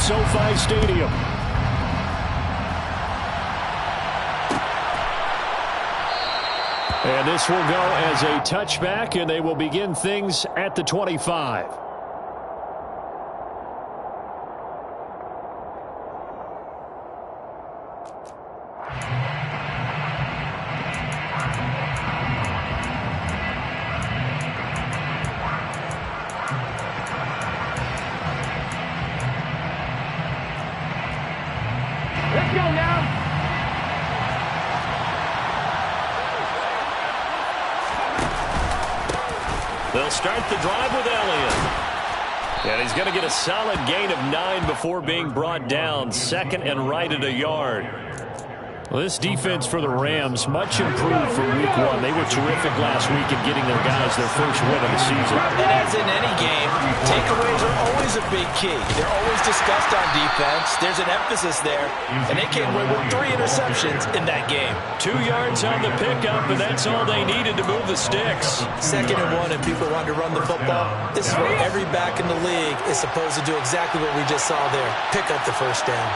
SoFi Stadium. And this will go as a touchback, and they will begin things at the 25. Let's go now. They'll start the drive with Elliott. And he's going to get a solid gain of 9 before being brought down. Second and right at a yard. Well, this defense for the Rams, much improved from week 1. They were terrific last week in getting their guys their first win of the season. And as in any game, takeaways are always a big key. They're always discussed on defense. There's an emphasis there. And they came away with 3 interceptions in that game. 2 yards on the pickup, and that's all they needed to move the sticks. 2nd and 1, and people want to run the football. This is where every back in the league is supposed to do exactly what we just saw there. Pick up the first down.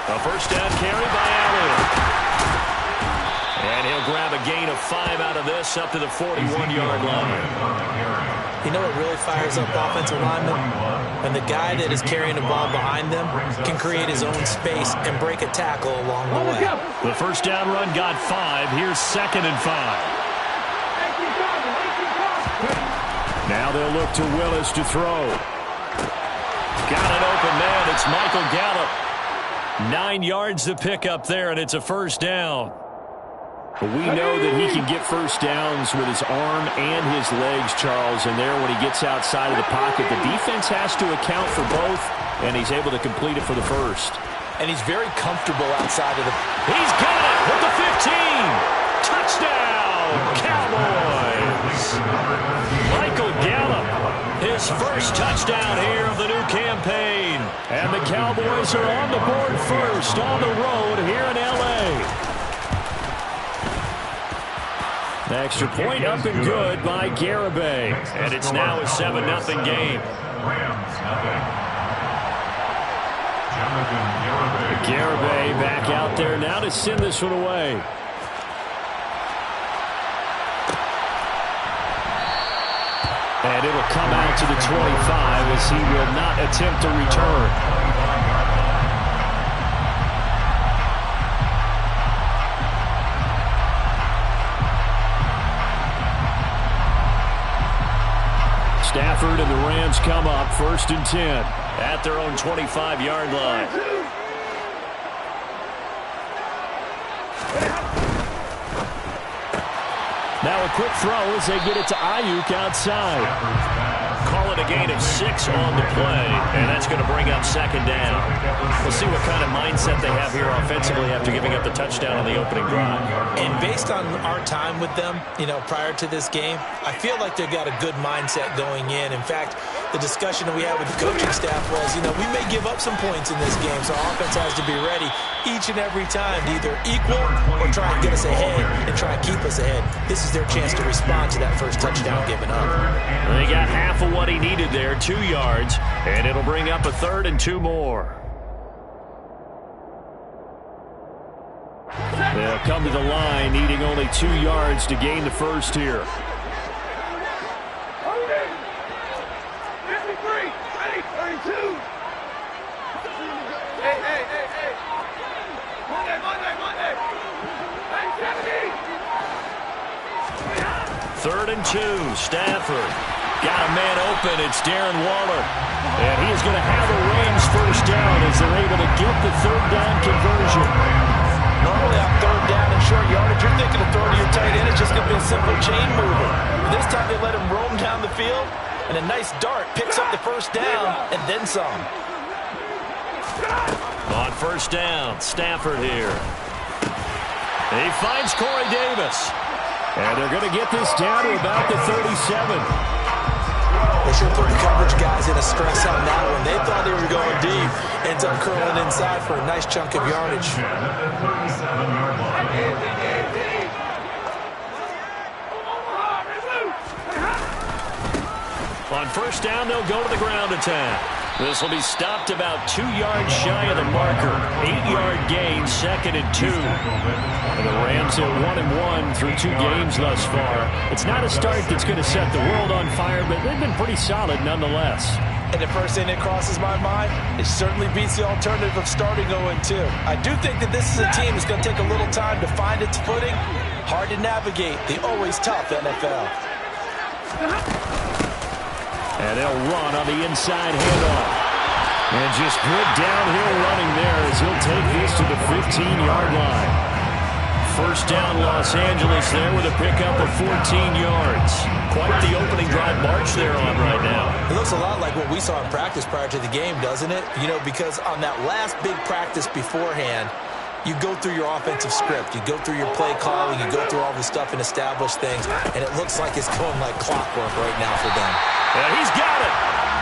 A first down carry by Elliott. And he'll grab a gain of 5 out of this up to the 41-yard line. You know what really fires up offensive linemen? When the guy that is carrying the ball behind them can create his own space and break a tackle along the way. The first down run got 5. Here's 2nd and 5. Now they'll look to Willis to throw. Got an open man. It's Michael Gallup. 9 yards to pick up there, and it's a first down. But we know that he can get first downs with his arm and his legs, Charles, and there when he gets outside of the pocket, the defense has to account for both, and he's able to complete it for the first. And he's very comfortable outside of the... He's got it with the 15! Touchdown, Cowboys! Michael Gallup, his first touchdown here of the new campaign. And the Cowboys are on the board first on the road here in L.A. The extra point up and good by Garibay. And it's now a 7-0 game. Garibay back out there now to send this one away. And it'll come out to the 25 as he will not attempt to return. Stafford and the Rams come up 1st and 10 at their own 25-yard line. Now a quick throw as they get it to Ayuk outside. Call it a gain of 6 on the play, and that's going to bring up 2nd down. We'll see what kind of mindset they have here offensively after giving up the touchdown on the opening drive. And based on our time with them, prior to this game, I feel like they've got a good mindset going in. In fact, the discussion that we had with the coaching staff was, we may give up some points in this game, so our offense has to be ready each and every time to either equal or try and get us ahead and try and keep us ahead. This is their chance to respond to that first touchdown given up. They got half of what he needed there, 2 yards, and it'll bring up a 3rd and 2 more. They'll come to the line needing only 2 yards to gain the first here. Third and 2, Stafford. Got a man open, it's Darren Waller. And he is going to have a Rams first down as they're able to get the 3rd down conversion. Normally on 3rd down and short yardage, you're thinking of throwing to your tight end. It's just going to be a simple chain mover. But this time they let him roam down the field, and a nice dart picks up the first down and then some. On first down, Stafford here. He finds Corey Davis. And they're going to get this down to about the 37. They should put the coverage guys in a stress on that one. They thought they were going deep. Ends up curling inside for a nice chunk of yardage. On first down, they'll go to the ground attack. This will be stopped about 2 yards shy of the marker. 8-yard gain, 2nd and 2. And the Rams are 1-1 through 2 games thus far. It's not a start that's going to set the world on fire, but they've been pretty solid nonetheless. And the first thing that crosses my mind, it certainly beats the alternative of starting 0-2. I do think that this is a team that's going to take a little time to find its footing. Hard to navigate the always tough NFL. And they'll run on the inside handoff. And just good downhill running there as he'll take this to the 15-yard line. First down, Los Angeles there with a pickup of 14 yards. Quite the opening drive march they're on right now. It looks a lot like what we saw in practice prior to the game, doesn't it? You know, because on that last big practice beforehand, you go through your offensive script. You go through your play calling. You go through all the stuff and establish things. And it looks like it's going like clockwork right now for them. And he's got it.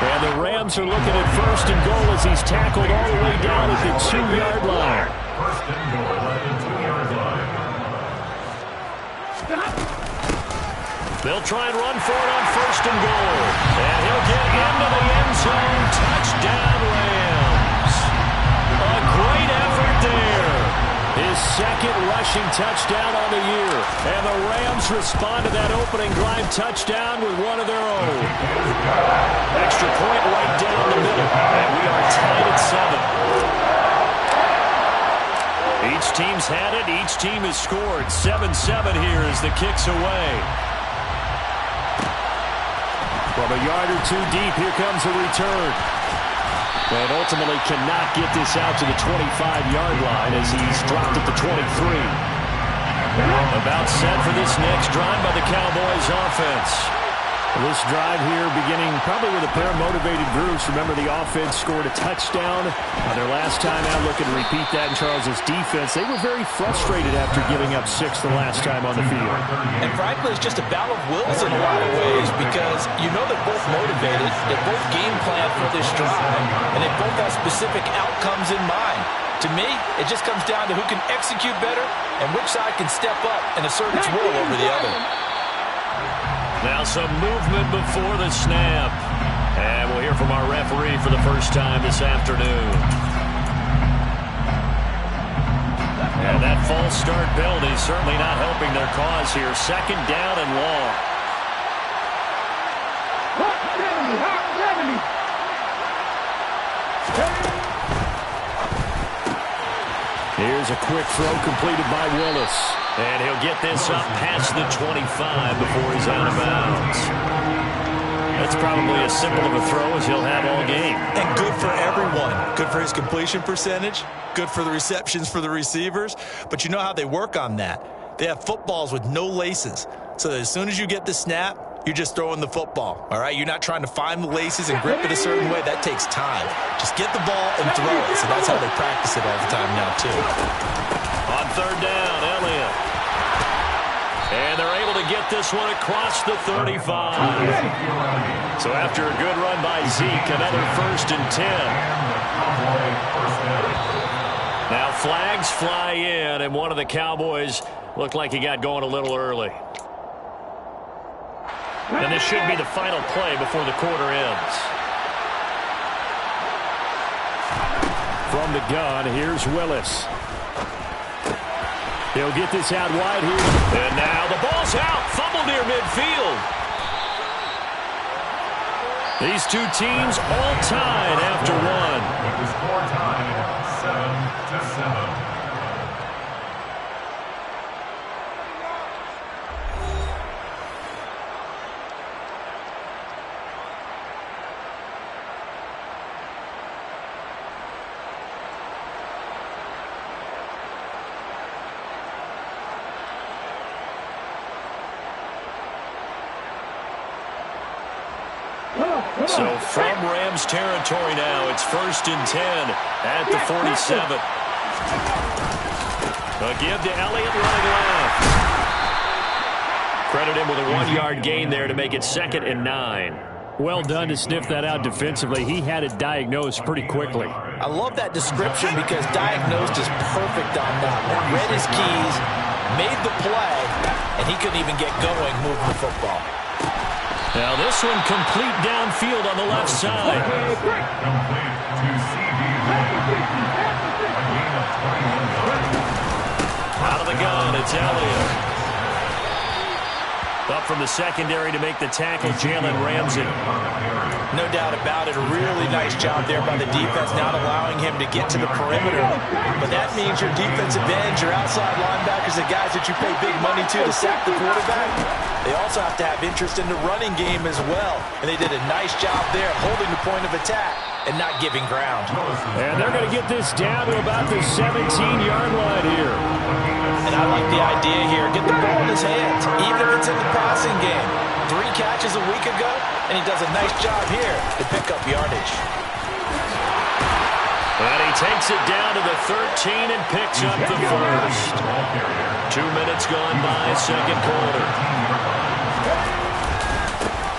And the Rams are looking at 1st and goal as he's tackled all the way down at the 2-yard line. 1st and goal at the 2-yard line. They'll try and run for it on 1st and goal. And he'll get into the end zone. Touchdown, Rams. A great effort there. His 2nd rushing touchdown on the year. And the Rams respond to that opening drive touchdown with one of their own. Extra point right down the middle. And we are tied at 7. Each team's had it. Each team has scored. 7-7 here as the kick's away. From a yard or 2 deep, here comes a return. And ultimately cannot get this out to the 25-yard line as he's dropped at the 23. About set for this next drive by the Cowboys offense. This drive here beginning probably with a pair of motivated groups. Remember, the offense scored a touchdown on their last time out. Looking to repeat that in Charles's defense. They were very frustrated after giving up 6 the last time on the field. And frankly, it's just a battle of wills in a lot of ways because you know they're both motivated. They're both game planned for this drive. And they both have specific outcomes in mind. To me, it just comes down to who can execute better and which side can step up and assert its will over the other. Now some movement before the snap. And we'll hear from our referee for the first time this afternoon. And that false start penalty is certainly not helping their cause here. 2nd down and long. Here's a quick throw completed by Willis. And he'll get this up past the 25 before he's out of bounds. That's probably as simple of a throw as he'll have all game. And good for everyone. Good for his completion percentage. Good for the receptions for the receivers. But you know how they work on that. They have footballs with no laces. So that as soon as you get the snap, you're just throwing the football. All right? You're not trying to find the laces and grip it a certain way. That takes time. Just get the ball and throw it. So that's how they practice it all the time now, too. On 3rd down, Elliott. And they're able to get this one across the 35. So after a good run by Zeke, another 1st and 10. Now flags fly in, and one of the Cowboys looked like he got going a little early. And this should be the final play before the quarter ends. From the gun, here's Willis. He'll get this out wide here. And now the ball's out. Fumble near midfield. These two teams all tied after one. With the score tied 7-7. So from Rams territory now, it's 1st and 10 at the 47. A give to Elliott running left. Credit him with a 1-yard gain there to make it 2nd and 9. Well done to sniff that out defensively. He had it diagnosed pretty quickly. I love that description because diagnosed is perfect on that one. Read his keys, made the play, and he couldn't even get going moving the football. Now this one complete downfield on the left side. Complete to CB1. A gain of 21 yards. Out of the gun, it's Elliott. Up from the secondary to make the tackle, Jalen Ramsey. No doubt about it. A really nice job there by the defense, not allowing him to get to the perimeter. But that means your defensive ends, your outside linebackers, the guys that you pay big money to sack the quarterback, they also have to have interest in the running game as well. And they did a nice job there holding the point of attack and not giving ground. And they're going to get this down to about the 17-yard line here. And I like the idea here. Get the ball in his hands, even if it's in the passing game. 3 catches a week ago, and he does a nice job here to pick up yardage. And he takes it down to the 13 and picks up the first. 2 minutes gone by, second quarter.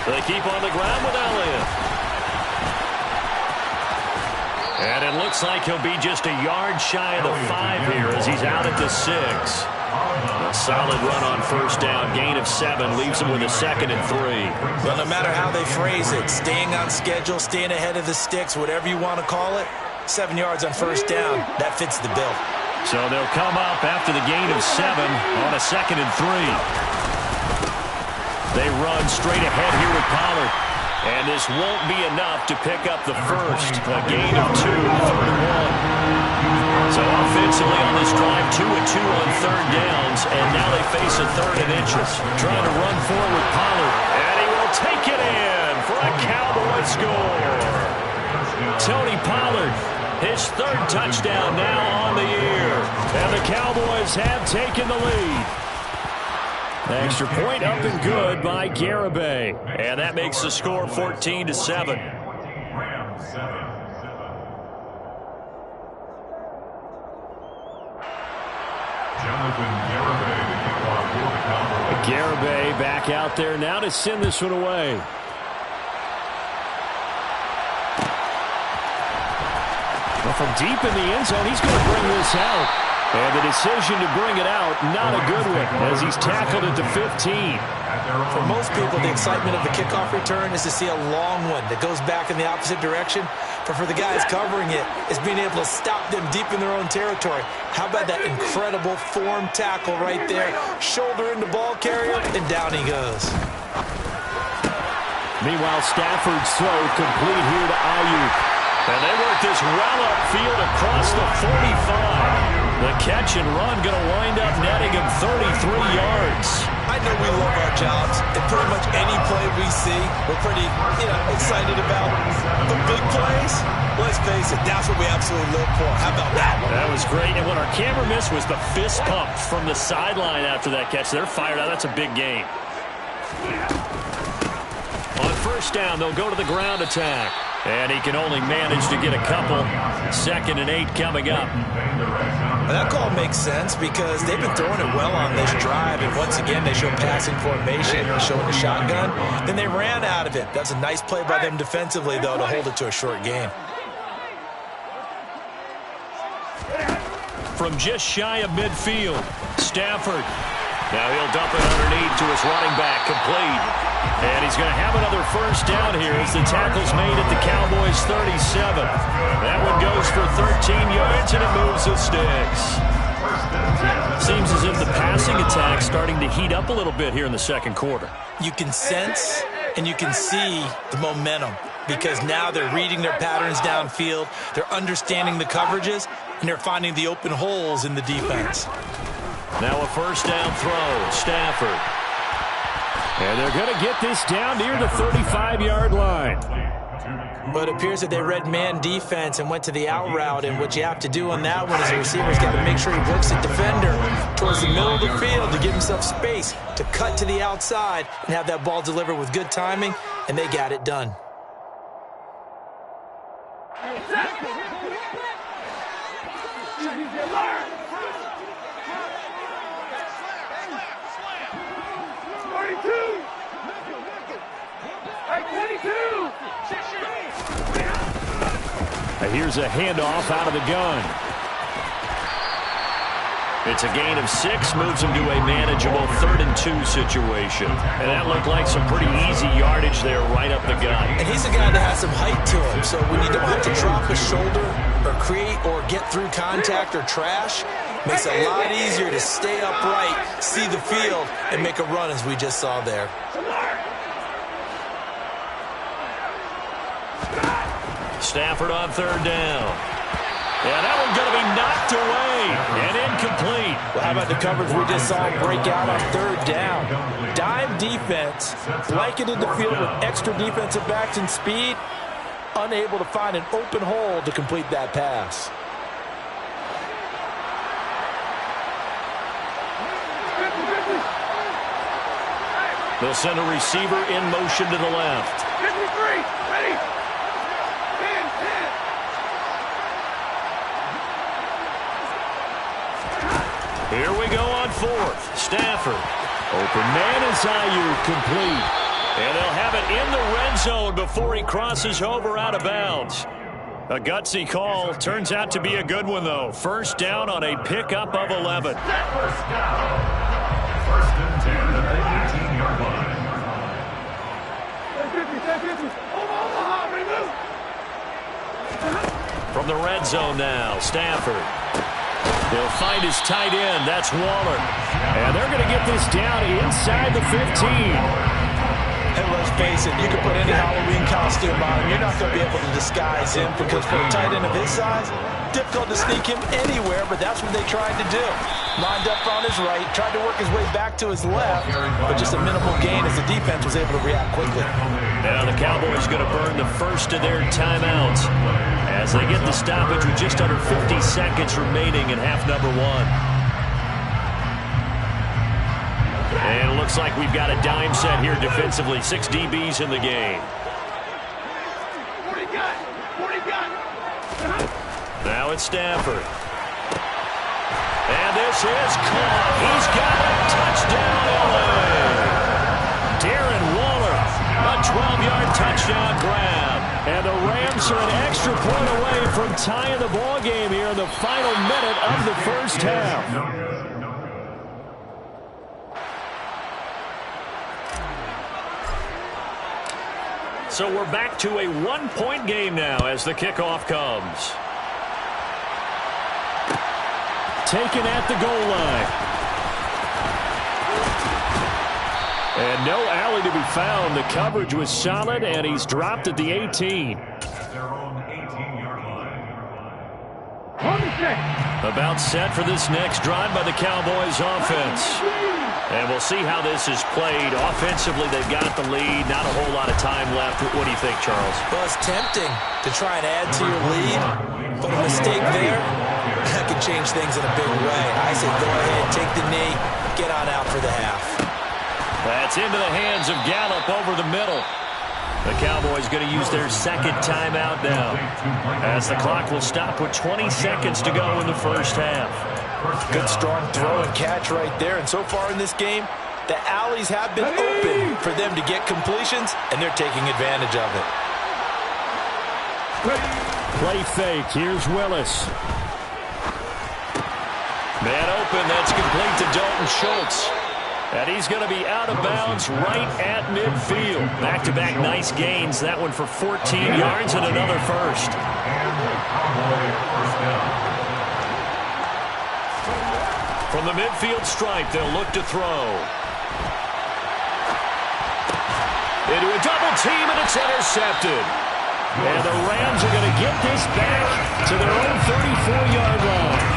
They keep on the ground with Elliott. And it looks like he'll be just a yard shy of the 5 here as he's out at the 6. A solid run on first down, gain of 7, leaves him with a 2nd and 3. Well, no matter how they phrase it, staying on schedule, staying ahead of the sticks, whatever you want to call it, 7 yards on first down, that fits the bill. So they'll come up after the gain of 7 on a 2nd and 3. They run straight ahead here with Pollard. And this won't be enough to pick up the first. A gain of 2, 3rd and 1. So offensively on this drive, 2 and 2 on 3rd downs, and now they face a 3rd and inches. Trying to run forward with Pollard, and he will take it in for a Cowboy score. Tony Pollard, his 3rd touchdown now on the year, and the Cowboys have taken the lead. Extra point up and good by Garibay. And that makes the score 14-7. Garibay back out there now to send this one away. Well, from deep in the end zone, he's going to bring this out. And the decision to bring it out, not a good one, as he's tackled at the 15. For most people, the excitement of the kickoff return is to see a long one that goes back in the opposite direction. But for the guys covering it, it's being able to stop them deep in their own territory. How about that incredible form tackle right there? Shoulder into ball carrier, and down he goes. Meanwhile, Stafford's throw complete here to Ayuk. And they work this well upfield across the 45. The catch and run going to wind up netting him 33 yards. I know we love our jobs, and pretty much any play we see, we're pretty, excited about. The big plays, let's face it, that's what we absolutely live for. How about that? That was great, and what our camera missed was the fist pump from the sideline after that catch. They're fired out. That's a big game. On first down, they'll go to the ground attack. And he can only manage to get a couple. 2nd and 8 coming up. Well, that call makes sense because they've been throwing it well on this drive. And once again, they show passing formation, showing the shotgun. Then they ran out of it. That's a nice play by them defensively, though, to hold it to a short gain. From just shy of midfield, Stafford. Now he'll dump it underneath to his running back, complete. And he's going to have another first down here as the tackle's made at the Cowboys' 37. That one goes for 13 yards, and it moves the sticks. Seems as if the passing attack's starting to heat up a little bit here in the second quarter. You can sense and you can see the momentum because now they're reading their patterns downfield, they're understanding the coverages, and they're finding the open holes in the defense. Now a first down throw, Stafford. And they're going to get this down near the 35-yard line. But it appears that they read man defense and went to the out route, and what you have to do on that one is the receiver's got to make sure he works the defender towards the middle of the field to give himself space to cut to the outside and have that ball delivered with good timing, and they got it done. Here's a handoff out of the gun. It's a gain of 6, moves him to a manageable 3rd and 2 situation. And that looked like some pretty easy yardage there right up the gut. And he's a guy that has some height to him, so when you don't have to drop a shoulder or create or get through contact or trash, makes it a lot easier to stay upright, see the field, and make a run as we just saw there. Stafford on 3rd down. Yeah, that one's going to be knocked away and incomplete. Well, how about the coverage we just saw him break out on 3rd down? Dime defense, blanketed the field with extra defensive backs and speed, unable to find an open hole to complete that pass. They'll send a receiver in motion to the left. 53, ready. 10. Here we go on 4th. Stafford. Open man is Ayuk, complete. And they'll have it in the red zone before he crosses over out of bounds. A gutsy call. Turns out to be a good one, though. 1st down on a pickup of 11. First down. 1st and 10 at the 18-yard line. 50. Omaha, remove. From the red zone now, Stafford. He'll find his tight end. That's Waller. And they're going to get this down inside the 15. And let's face it, you can put any Halloween costume on him. You're not going to be able to disguise him because for a tight end of his size, difficult to sneak him anywhere, but that's what they tried to do. Lined up on his right, tried to work his way back to his left, but just a minimal gain as the defense was able to react quickly. Now the Cowboys going to burn the first of their timeouts as they get the stoppage with just under 50 seconds remaining in half number 1. And it looks like we've got a dime set here defensively. 6 DBs in the game. 40 gun. Now it's Stafford. And this is caught. He's got a touchdown, LA. Darren Waller, a 12-yard touchdown grab. And the Rams are an extra point away from tying the ball game here in the final minute of the first half. So we're back to a 1-point game now as the kickoff comes. Taken at the goal line. And no alley to be found. The coverage was solid, and he's dropped at the 18. Their own 18-yard line. About set for this next drive by the Cowboys offense. And we'll see how this is played. Offensively, they've got the lead. Not a whole lot of time left. What do you think, Charles? Well, it's tempting to try and add to your lead, but a mistake there, that could change things in a big way. I say go ahead, take the knee, get on out for the half. That's into the hands of Gallup over the middle. The Cowboys going to use their 2nd timeout now, as the clock will stop with 20 seconds to go in the first half. Good strong throw and catch right there. And so far in this game, the alleys have been open for them to get completions, and they're taking advantage of it. Play fake. Here's Willis. Man open. That's complete to Dalton Schultz. And he's going to be out of bounds right at midfield. Back-to-back nice gains. That one for 14 yards and another first. From the midfield stripe, they'll look to throw. Into a double team, and it's intercepted. And the Rams are going to get this back to their own 34-yard line.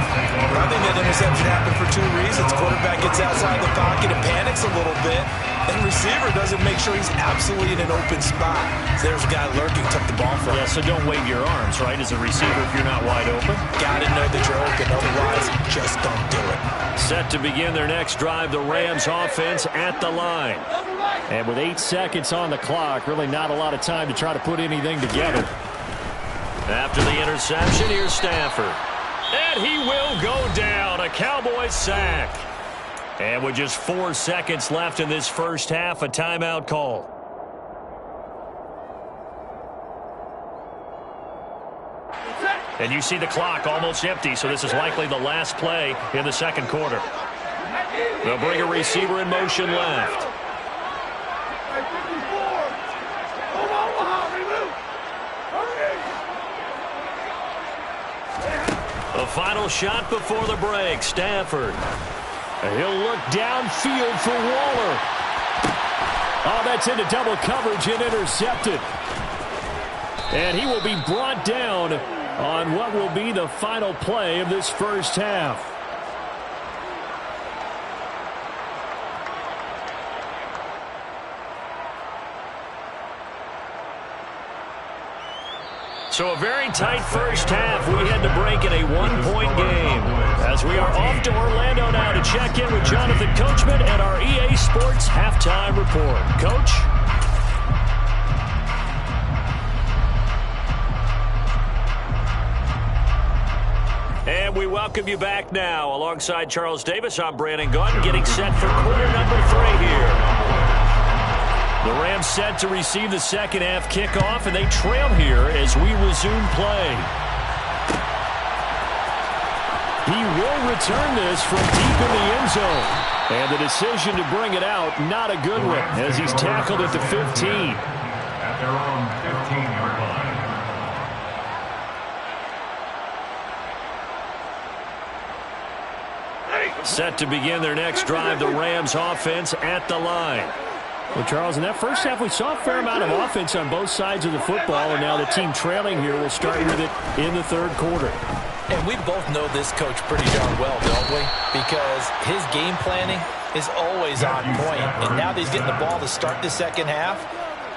I think that interception happened for 2 reasons. Quarterback gets outside the pocket and panics a little bit, and receiver doesn't make sure he's absolutely in an open spot. So there's a guy lurking, took the ball from him. Yeah, so don't wave your arms, right, as a receiver if you're not wide open. Got to know that you're open, otherwise just don't do it. Set to begin their next drive, the Rams offense at the line. And with 8 seconds on the clock, really not a lot of time to try to put anything together. After the interception, here's Stafford. And he will go down. A Cowboys sack. And with just 4 seconds left in this first half, a timeout call. Set. And you see the clock almost empty, so this is likely the last play in the second quarter. They'll bring a receiver in motion left. The final shot before the break, Stafford. He'll look downfield for Waller. Oh, that's into double coverage and intercepted. And he will be brought down on what will be the final play of this first half. So a very tight first half. We had to break in a one-point game. As we are off to Orlando now to check in with Jonathan Coachman and our EA Sports Halftime Report. Coach? And we welcome you back now. Alongside Charles Davis, I'm Brandon Gaudin, getting set for quarter number 3 here. The Rams set to receive the second half kickoff, and they trail here as we resume play. He will return this from deep in the end zone. And the decision to bring it out, not a good one, as he's tackled at the 15. At their own 15-yard line. Set to begin their next drive, the Rams offense at the line. Well, Charles, in that first half, we saw a fair amount of offense on both sides of the football, and now the team trailing here will start with it in the third quarter. And we both know this coach pretty darn well, don't we? Because his game planning is always on point. And now that he's getting the ball to start the second half,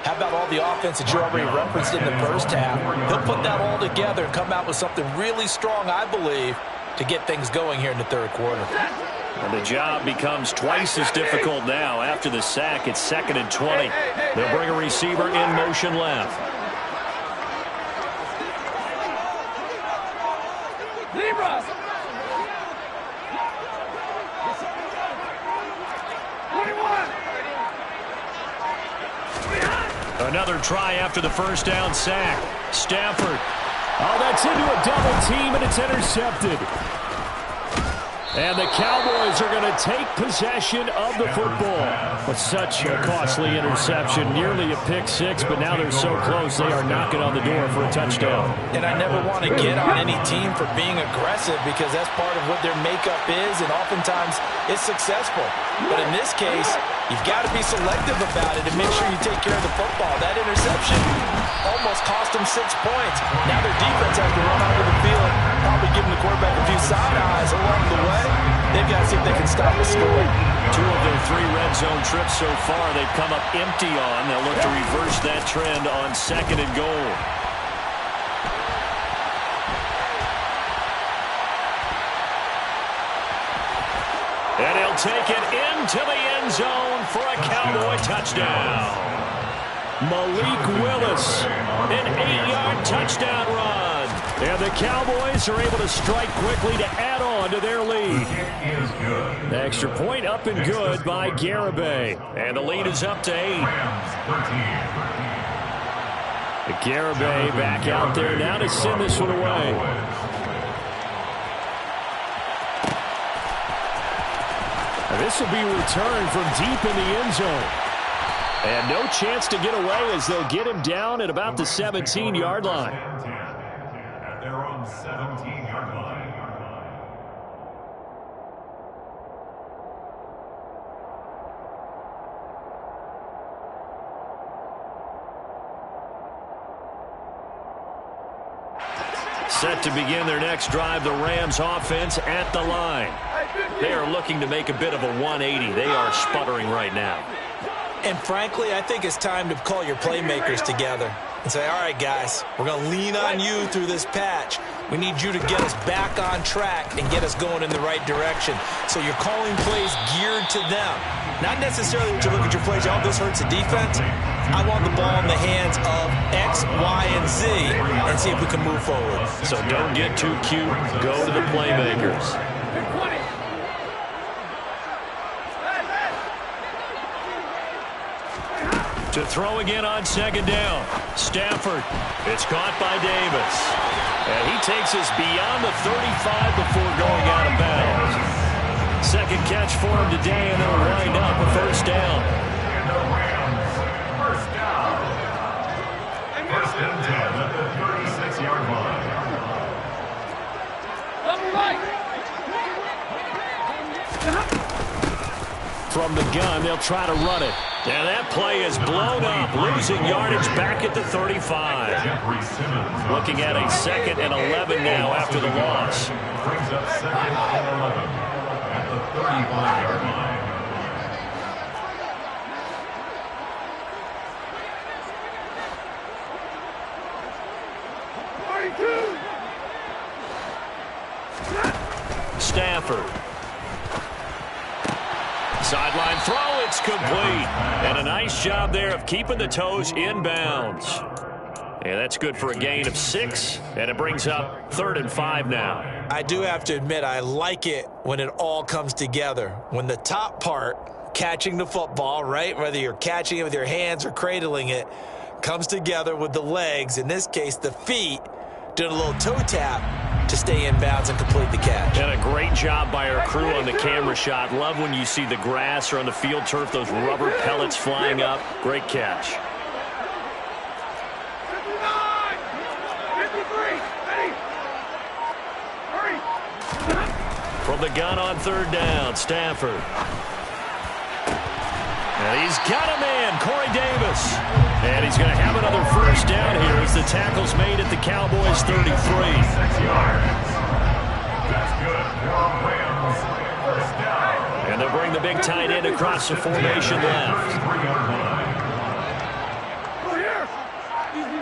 how about all the offense that you already referenced in the first half? He'll put that all together and come out with something really strong, I believe, to get things going here in the third quarter. And the job becomes twice as difficult now. After the sack, it's 2nd and 20. They'll bring a receiver in motion left. Another try after the first down sack. Stafford. Oh, that's into a double team, and it's intercepted. And the Cowboys are going to take possession of the football. But such a costly interception, nearly a pick six, but now they're so close they are knocking on the door for a touchdown. And I never want to get on any team for being aggressive because that's part of what their makeup is, and oftentimes it's successful. But in this case, you've got to be selective about it and make sure you take care of the football. That interception almost cost them 6 points. Now their defense has to run onto the field, probably giving the quarterback a few side eyes along the way. They've got to see if they can stop the score. 2 of their 3 red zone trips so far they've come up empty on. They'll look to reverse that trend on 2nd and goal. And he'll take it into the end zone for a Cowboy touchdown. Malik Willis, an 8-yard touchdown run. And the Cowboys are able to strike quickly to add on to their lead. The extra point up and good by Garibay. And the lead is up to 8. Garibay back out there now to send this one away. This will be returned from deep in the end zone. And no chance to get away as they'll get him down at about the 17-yard line. At their own 17-yard line. Set to begin their next drive, the Rams offense at the line. They are looking to make a bit of a 180. They are sputtering right now. And frankly, I think it's time to call your playmakers together and say, all right, guys, we're going to lean on you through this patch. We need you to get us back on track and get us going in the right direction. So you're calling plays geared to them. Not necessarily that you look at your plays, oh, this hurts the defense. I want the ball in the hands of X, Y, and Z and see if we can move forward. So don't get too cute. Go to the playmakers. To throw again on 2nd down. Stafford. It's caught by Davis. And he takes us beyond the 35 before going out of bounds. Second catch for him today, and they'll wind up a first down. And the Rams, first down. First and 10 at the 36-yard line. From the gun, they'll try to run it. And that play is blown up, losing yardage back at the 35. Looking at a 2nd and 11 now after the loss. Brings up 2nd and 11 at the 35-yard line. Stafford. Sideline throw, it's complete. And a nice job there of keeping the toes inbounds. And that's good for a gain of 6, and it brings up 3rd and 5 now. I do have to admit, I like it when it all comes together. When the top part, catching the football, right, whether you're catching it with your hands or cradling it, comes together with the legs, in this case the feet, doing a little toe tap to stay in bounds and complete the catch. And a great job by our crew on the camera shot. Love when you see the grass or on the field turf, those rubber pellets flying up. Great catch. 59, 53, ready. Hurry. From the gun on 3rd down, Stafford. And he's got a man, Corey Davis. And he's going to have another first down here as the tackle's made at the Cowboys' 33. 6 yards. That's good. Rams, first down. And they'll bring the big tight end across the formation left. 3-yard line. Go here. Easy,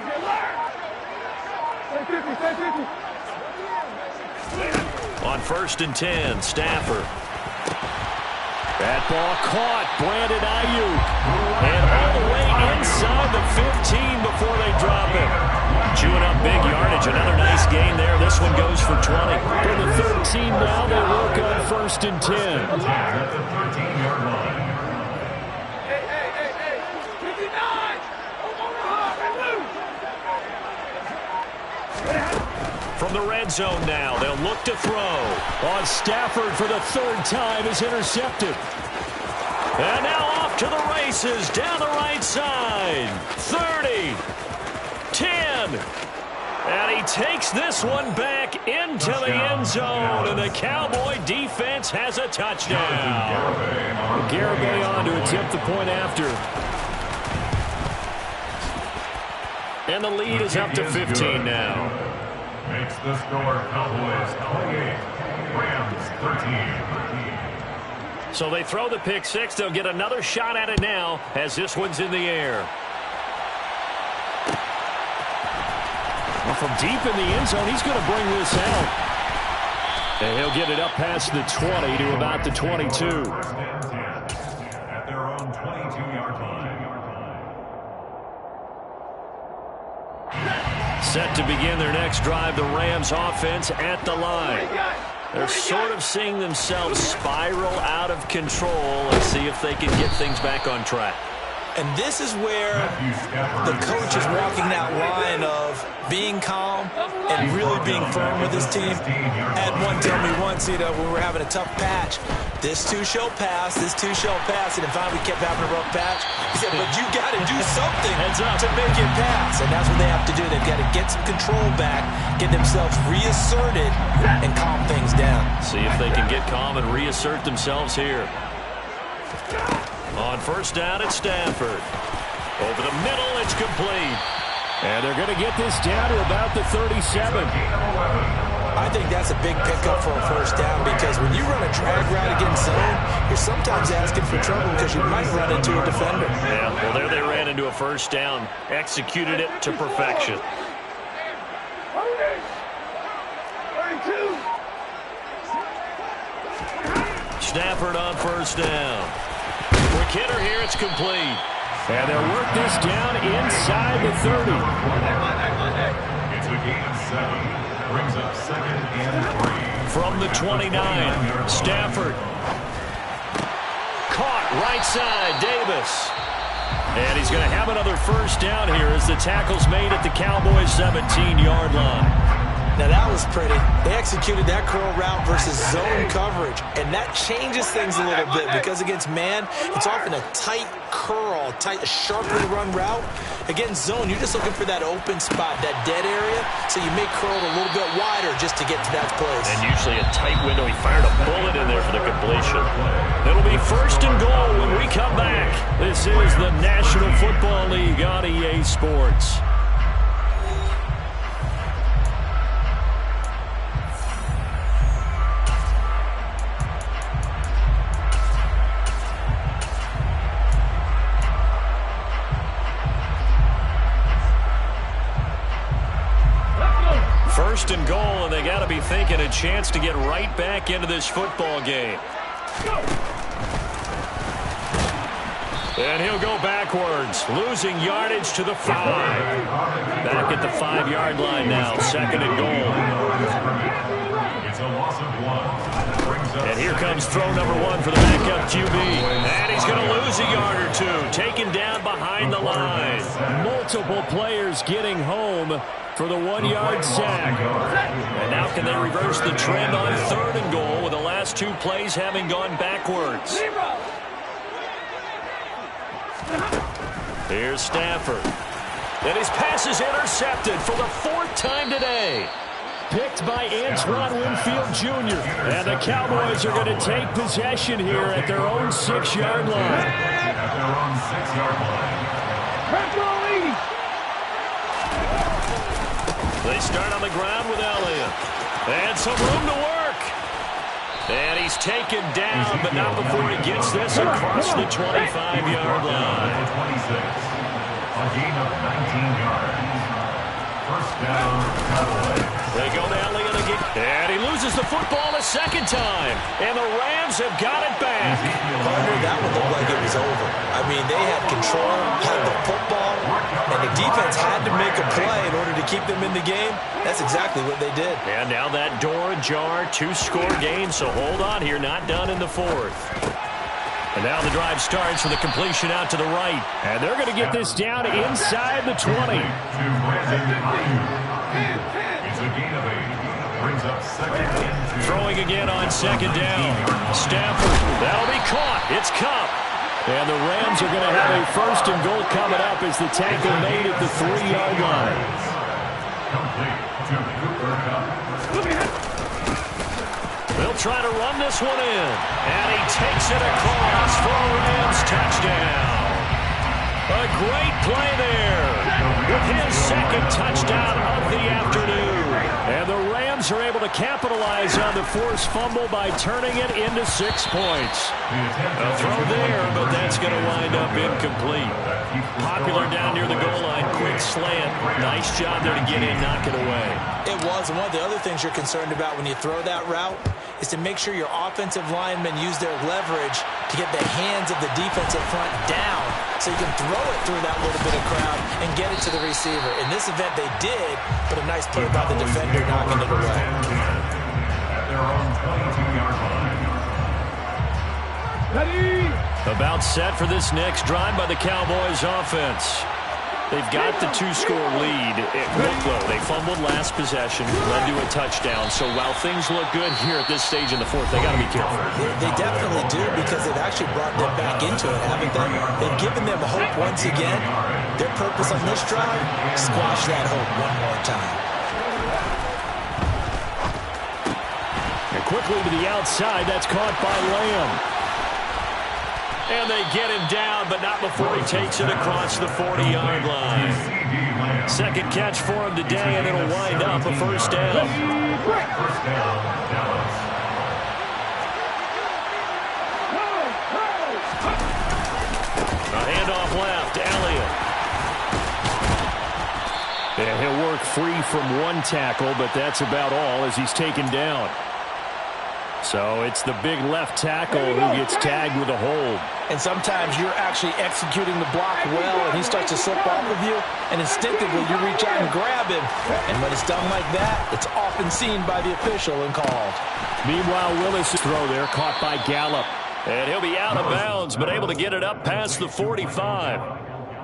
stay 50. On 1st and 10, Stafford. That ball caught, Brandon Ayuk. And all the way inside the 15 before they drop it. Chewing up big yardage, another nice gain there. This one goes for 20. For the 13 now, they work on 1st and 10. At the 13-yard line. Hey. 59. From the red zone now, they'll look to throw. On Stafford for the 3rd time is intercepted. And now off to the races down the right side. 30, 10. And he takes this one back into the end zone. And the Cowboy defense has a touchdown. Garibay on to attempt the point after. And the lead is up to 15 now. Makes the score Cowboys 28, Rams 13. So they throw the pick 6. They'll get another shot at it now as this one's in the air. Well, from deep in the end zone, he's going to bring this out. And he'll get it up past the 20 to about the 22. First and 10 at their own 22-yard line. Set to begin their next drive, the Rams offense at the line. They're sort of seeing themselves spiral out of control and see if they can get things back on track. And this is where the coach is walking that line of being calm and really being firm with his team. I had one tell me once, when we were having a tough patch, this too shall pass, this too shall pass, and finally we kept having a rough patch. He said, but you got to do something to make it pass, and that's what they have to do. They've got to get some control back, get themselves reasserted, and calm things down. See if they can get calm and reassert themselves here. On 1st down at Stafford. Over the middle, it's complete. And they're going to get this down to about the 37. I think that's a big pickup for a 1st down because when you run a drag route against zone, you're sometimes asking for trouble because you might run into a defender. Yeah, well, there they ran into a 1st down. Executed it to perfection. 32. Stafford on 1st down. Quick hitter here, it's complete. And they'll work this down inside the 30. It's a gain of 7. Brings up 2nd and 3. From the 29, Stafford. Caught right side, Davis. And he's going to have another 1st down here as the tackle's made at the Cowboys' 17-yard line. Now that was pretty. They executed that curl route versus zone coverage, and that changes things a little bit because against man, it's often a tight curl, a sharply run route. Against zone, you're just looking for that open spot, that dead area, so you may curl it a little bit wider just to get to that place. And usually a tight window. He fired a bullet in there for the completion. It'll be 1st and goal when we come back. This is the National Football League on EA Sports. First and goal, and they got to be thinking a chance to get right back into this football game. And he'll go backwards, losing yardage to the 5. Back at the 5-yard line now, 2nd and goal. It's a loss of 1. And here comes throw number 1 for the backup QB. And he's going to lose a yard or 2, taken down behind the line. Multiple players getting home for the 1-yard sack. And now can they reverse the trend on 3rd and goal with the last 2 plays having gone backwards? Here's Stafford. And his pass is intercepted for the 4th time today. Picked by Antoine Winfield Jr. And the Cowboys are going to take possession here at their own 6-yard line. At their own 6-yard line. They start on the ground with Elliott. And some room to work. And he's taken down, but not before he gets this across the 25-yard line. 26. A gain of 19 yards. 1st down, Cowboys. They go to Elliott again. And he loses the football a 2nd time. And the Rams have got it back. Partner, that one looked like it was over. I mean, they had control, had the football, and the defense had to make a play in order to keep them in the game. That's exactly what they did. And now that door ajar, 2-score game, so hold on here, not done in the 4th. And now the drive starts with a completion out to the right. And they're going to get this down inside the 20. It's a gain of 8. Brings up 2nd and 2. Throwing again on 2nd down. Stafford, that'll be caught. It's Cup. And the Rams are going to have a 1st and goal coming up as the tackle made at the 3-yard line. Complete to Cooper Cup. They'll try to run this one in. And he takes it across for a Rams touchdown. A great play there with his 2nd touchdown of the afternoon. And the Rams are able to capitalize on the forced fumble by turning it into 6 points. A throw there, but that's going to wind up incomplete. Popular down near the goal line, quick slant. Nice job there to get in, knock it away. It was, and one of the other things you're concerned about when you throw that route is to make sure your offensive linemen use their leverage to get the hands of the defensive front down so you can throw it through that little bit of crowd and get it to the receiver. In this event, they did, but a nice play by the defender knocking it away. At their own 22-yard line. About set for this next drive by the Cowboys offense. They've got the 2-score lead. Look, though, they fumbled last possession, led to a touchdown. So while things look good here at this stage in the 4th, they got to be careful. They definitely do because they've actually brought them back into it, haven't they? They've given them hope once again. Their purpose on this drive, squash that hope one more time. And quickly to the outside, that's caught by Lamb. And they get him down, but not before he takes it across the 40-yard line. 2nd catch for him today, and it'll wind up a 1st down. 1st down, Dallas. A handoff left, Elliott. And he'll work free from 1 tackle, but that's about all as he's taken down. So it's the big left tackle who gets tagged with a hold. And sometimes you're actually executing the block well, and he starts to slip off of you, and instinctively you reach out and grab him. And when it's done like that, it's often seen by the official and called. Meanwhile, Willis' throw there caught by Gallup. And he'll be out of bounds, but able to get it up past the 45.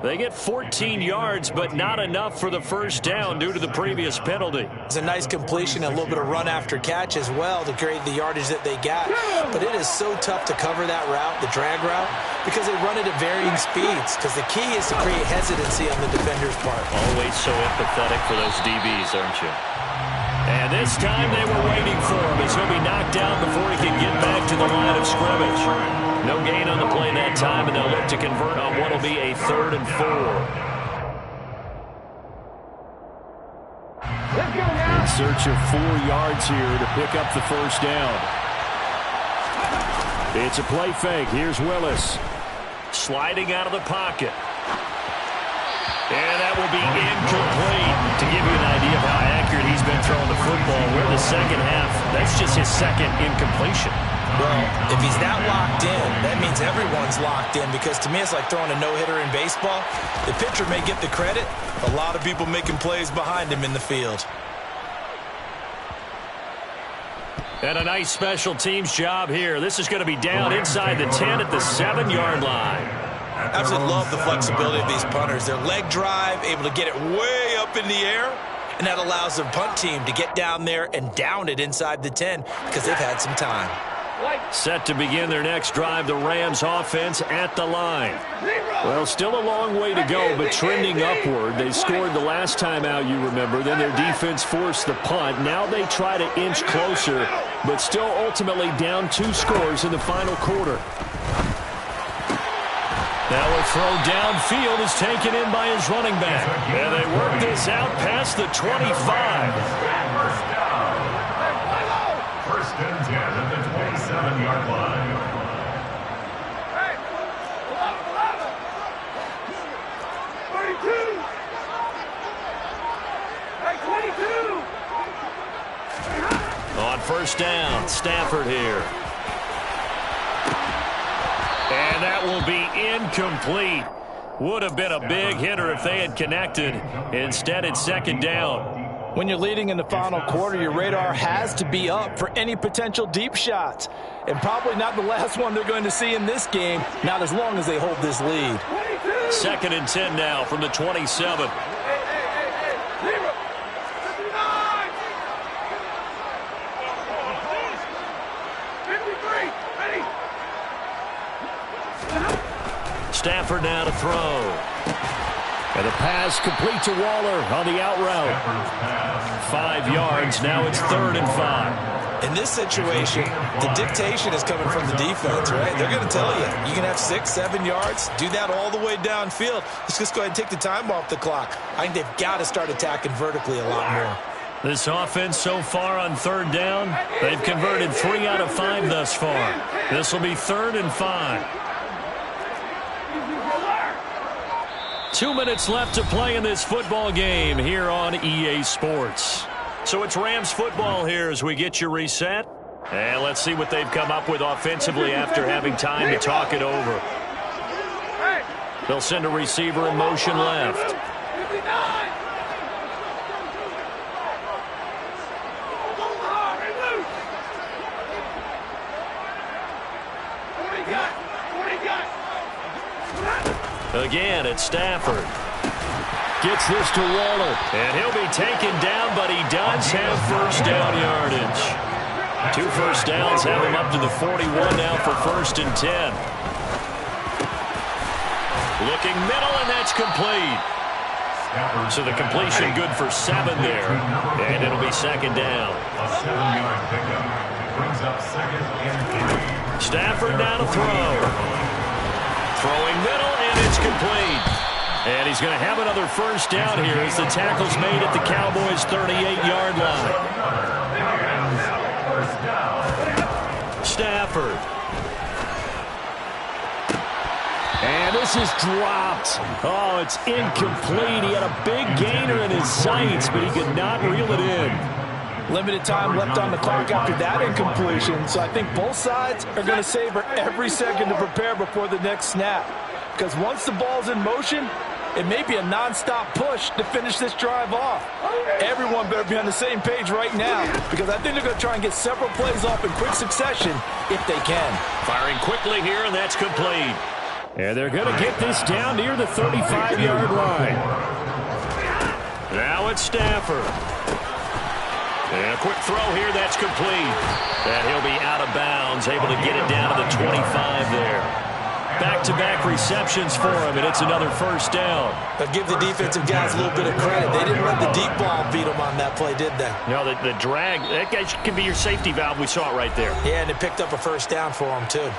They get 14 yards, but not enough for the first down due to the previous penalty. It's a nice completion and a little bit of run after catch as well to create the yardage that they got. But it is so tough to cover that route, the drag route, because they run it at varying speeds. Because the key is to create hesitancy on the defender's part. Always so empathetic for those DBs, aren't you? And this time they were waiting for him as he'll be knocked down before he can get back to the line of scrimmage. No gain on the play that time, and they'll look to convert on what will be a 3rd and 4. In search of 4 yards here to pick up the first down. It's a play fake. Here's Willis. Sliding out of the pocket. And that will be incomplete. To give you an idea of how accurate he's been throwing the football, we're in the second half. That's just his second incompletion. Well, if he's that locked in, that means everyone's locked in, because to me it's like throwing a no-hitter in baseball. The pitcher may get the credit, a lot of people making plays behind him in the field. And a nice special teams job here. This is going to be down inside the 10 at the 7-yard line. Absolutely love the flexibility of these punters. Their leg drive, able to get it way up in the air, and that allows the punt team to get down there and down it inside the 10 because they've had some time. Set to begin their next drive, the Rams offense at the line. Well, still a long way to go, but trending upward. They scored the last time out, you remember. Then their defense forced the punt. Now they try to inch closer, but still ultimately down 2 scores in the final quarter. Now a throw downfield is taken in by his running back. And they work this out past the 25. First and 10 at the 27-yard line. Hey, 32. Hey, 22. On first down, Stafford here. And that will be incomplete. Would have been a big hitter if they had connected. Instead, it's second down. When you're leading in the final quarter, your radar has to be up for any potential deep shots. And probably not the last one they're going to see in this game, not as long as they hold this lead. 2nd and 10 now from the 27. Stafford now to throw. And the pass complete to Waller on the out route. 5 yards. Now it's 3rd and 5. In this situation, the dictation is coming from the defense, right? They're going to tell you, you can have 6, 7 yards, do that all the way downfield. Let's just go ahead and take the time off the clock. I think they've got to start attacking vertically a lot more. This offense so far on 3rd down, they've converted 3 out of 5 thus far. This will be 3rd and 5. 2 minutes left to play in this football game here on EA Sports. So it's Rams football here as we get you reset. And let's see what they've come up with offensively after having time to talk it over. They'll send a receiver in motion left. Again, it's Stafford. Gets this to Waller. And he'll be taken down, but he does have first down yardage. 2 first downs have him up to the 41 now for 1st and 10. Looking middle, and that's complete. So the completion good for 7 there. And it'll be 2nd down. A 7-yard pickup brings up 2nd and 3. Stafford now to throw. Throwing middle, and it's complete. And he's going to have another first down here as the tackle's made at the Cowboys' 38-yard line. Stafford. And this is dropped. Oh, it's incomplete. He had a big gainer in his sights, but he could not reel it in. Limited time left on the clock after that incompletion, so I think both sides are going to savor every second to prepare before the next snap. Because once the ball's in motion, it may be a non-stop push to finish this drive off. Everyone better be on the same page right now, because I think they're going to try and get several plays off in quick succession if they can. Firing quickly here, and that's complete. And they're going to get this down near the 35-yard line. Now it's Stafford. And a quick throw here, that's complete. And he'll be out of bounds, able to get it down to the 25 there. Back-to-back receptions for him, and it's another first down. But give the defensive guys a little bit of credit. They didn't let the deep ball beat them on that play, did they? No, the drag, that guy can be your safety valve. We saw it right there. Yeah, and it picked up a first down for them, too.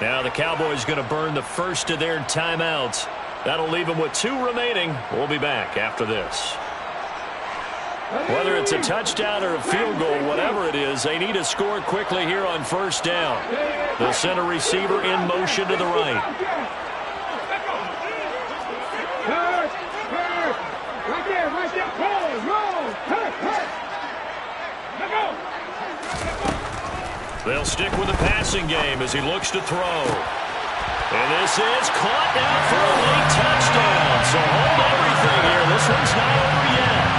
Now the Cowboys going to burn the first of their timeouts. That'll leave them with 2 remaining. We'll be back after this. Whether it's a touchdown or a field goal, whatever it is, they need to score quickly here on first down. They'll send a receiver in motion to the right. They'll stick with the passing game as he looks to throw. And this is caught down for a late touchdown. So hold everything here. This one's not over yet.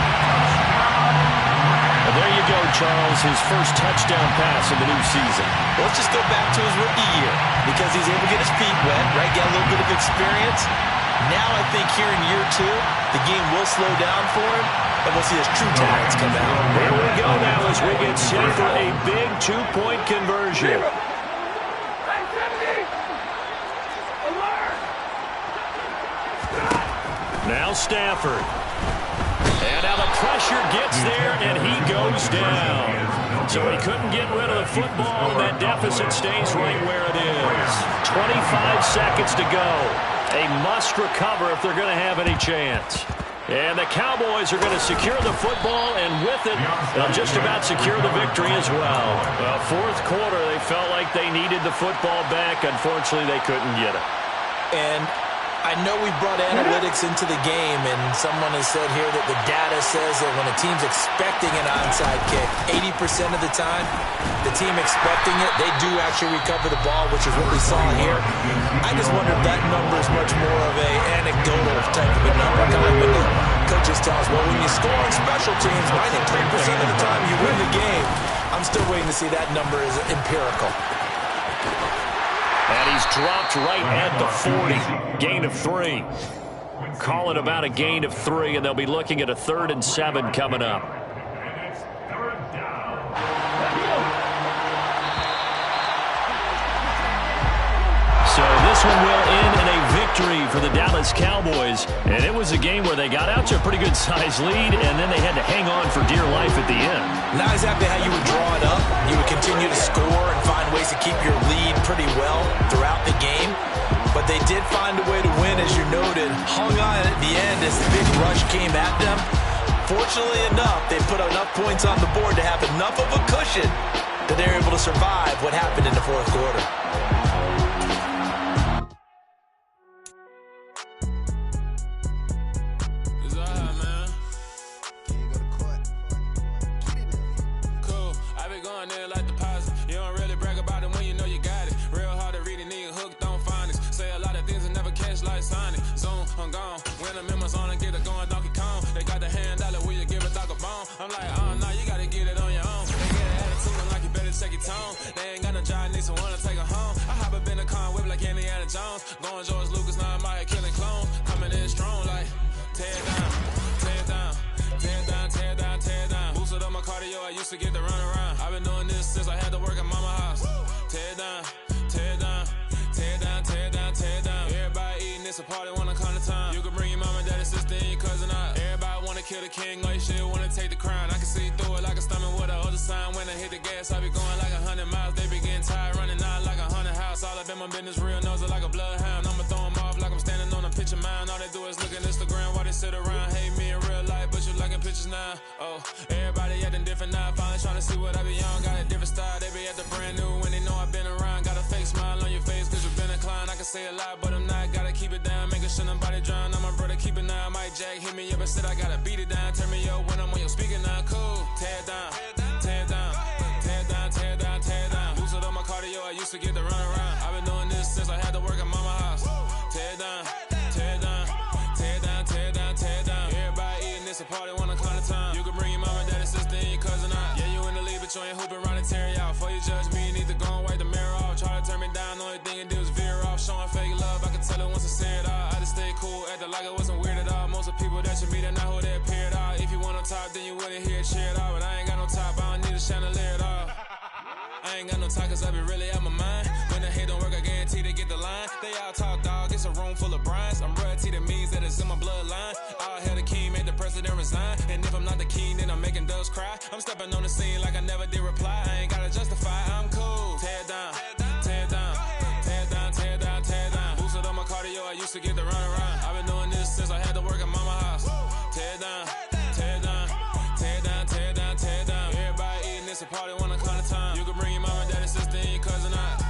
And there you go, Charles, his first touchdown pass of the new season. Let's just go back to his rookie year because he's able to get his feet wet, right? Get a little bit of experience. Now I think here in year 2, the game will slow down for him, and we'll see his true talents come out. Here we go now as we get set for a big 2-point conversion. Now Stafford. And now the pressure gets there, and he goes down. So he couldn't get rid of the football, and that deficit stays right where it is. 25 seconds to go. A must recover if they're going to have any chance. And the Cowboys are going to secure the football, and with it, they'll just about secure the victory as well. Well, fourth quarter, they felt like they needed the football back. Unfortunately, they couldn't get it. And I know we brought analytics into the game, and someone has said here that the data says that when a team's expecting an onside kick, 80% of the time, the team expecting it, they do actually recover the ball, which is what we saw here. I just wonder if that number is much more of a anecdotal type of a number. Kind of like when the coaches tell us, well, when you score on special teams, 93% of the time you win the game. I'm still waiting to see that number is empirical. And he's dropped right at the 40. Gain of 3. Call it about a gain of 3, and they'll be looking at a 3rd and 7 coming up. So this one will end in a victory for the Dallas Cowboys. And it was a game where they got out to a pretty good-sized lead, and then they had to hang on for dear life at the end. Not exactly how you would draw it up. You would continue to score and find ways to keep your lead pretty well throughout the game. But they did find a way to win, as you noted. Hung on at the end as the big rush came at them. Fortunately enough, they put enough points on the board to have enough of a cushion that they were able to survive what happened in the fourth quarter. Kill the king, like shit, wanna take the crown. I can see through it like a stomach with a other sign. When I hit the gas, I be going like 100 miles. They be getting tired, running out like 100 house. All up in my business, real nose like a bloodhound. I'ma throw them off like I'm standing on a picture mound. All they do is look at Instagram while they sit around. Hate me in real life, but you liking pictures now. Oh, everybody acting different now. Finally trying to see what I be on. Got a different style, they be at the brand new when they know I've been around. Got a fake smile on your face cause you've been inclined. I can say a lot, but I'm not. Gotta keep it down, making sure nobody drown. I'm my brother, keep it now. Mike Jack hit me up and said I gotta beat it down. Turn me up when I'm on your speaker now. Cool, tear it down, tear it down, tear it down, tear it down, tear it down. Boosted up my cardio, I used to get the run around. I've been doing this since I had to work at mama house. Tear it down, tear it down, tear it down, tear it down, tear it down. Everybody eating this a party, one o'clock of time. You can bring your mama, daddy, sister, and your cousin out. Yeah, you in the league, but you ain't hooping around and tear out. Before you judge me, you need to go and wipe the mirror off. Try to turn me down, the only thing you do is veer off. Showing fake love, I can ain't got no time, cause I be really out my mind. When the hate don't work, I guarantee to get the line. They all talk, dog, it's a room full of brines. I'm royalty, that means that it's in my bloodline. All hell the king, made the president resign. And if I'm not the king, then I'm making doves cry. I'm stepping on the scene like I never did reply. I ain't gotta justify, I'm cool. Tear down, tear down, tear down, tear down, tear down. Boosted on my cardio, I used to get the run around. I've been doing this since I had to work at mama house. Tear down, tear down, tear down, tear down, tear down. Everybody eating, it's a party, one o'clock of time. You can bring your mama, daddy, sister, and your cousin out.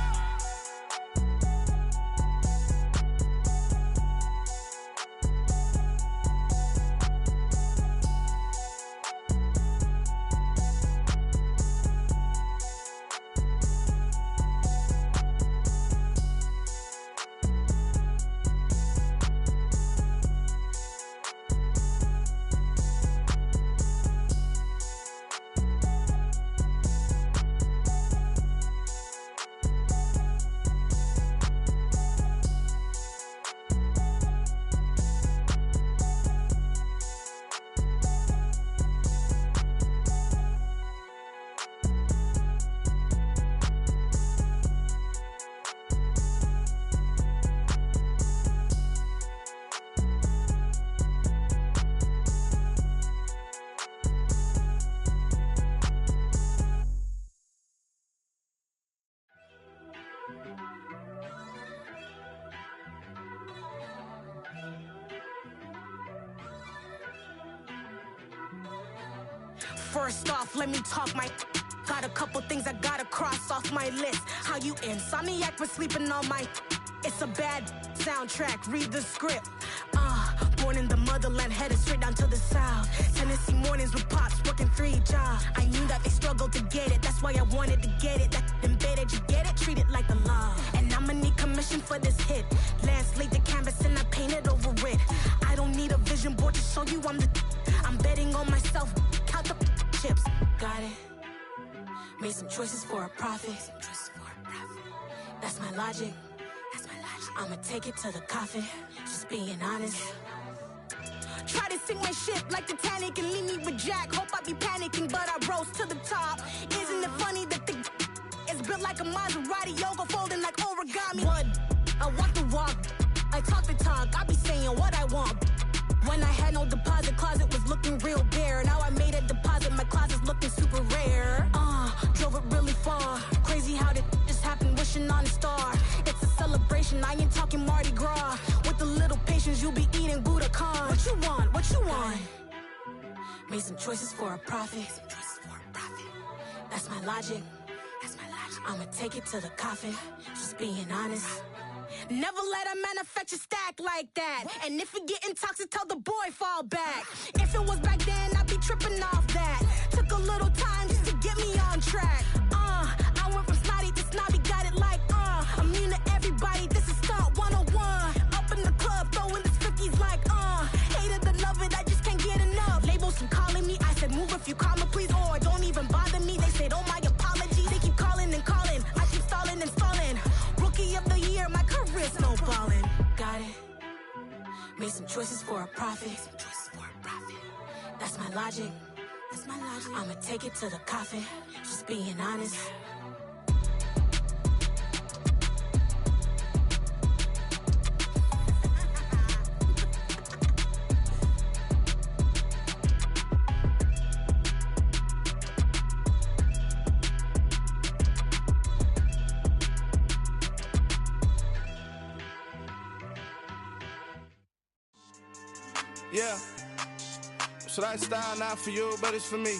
First off, let me talk my. Got a couple things I gotta cross off my list. How you insomniac for sleeping on my. It's a bad soundtrack, read the script. Born in the motherland, headed straight down to the south. Tennessee mornings with pops, working 3 jobs. I knew that they struggled to get it, that's why I wanted to get it. That embedded, you get it, treat it like a law. And I'ma need commission for this hit. Lance laid the canvas and I painted over it. I don't need a vision board to show you I'm the. I'm betting on myself, count the chips. Got it. Made some choices for a profit. That's my logic. I'ma take it to the coffin. Just being honest. Try to sink my ship like Titanic and leave me with Jack. Hope I be panicking, but I rose to the top. Isn't it funny that the is built like a Maserati, yoga folding like origami? What? I walk the walk. I talk the talk. I be saying what I want. When I had no deposit, closet was looking real bare. Now I made a deposit, my closet's looking super rare. Drove it really far. Crazy how did this happen, wishing on a star. It's a celebration, I ain't talking Mardi Gras. With a little patience, you'll be eating Budokan. What you want? What you want? Made some choices for a profit. That's my logic. I'ma take it to the coffin. Just being honest. Never let a manufacture stack like that. And if it getting toxic, tell the boy fall back. If it was back then, I'd be tripping off that. Took a little time just to get me on track. I went from snotty to snobby, got it like, I'm immune to everybody, this is stunt 101. Up in the club, throwing the 50s like, hate it, I love it, I just can't get enough. Labels from calling me, I said move if you call me please, or don't even bother me. They said, oh my apology, they keep calling and calling. I keep stalling and stalling. Rookie of the year, my career snowballing. Got it. Made some choices for a profit. That's my logic. I'ma take it to the coffin. Just being honest. Yeah. So that style not for you, but it's for me.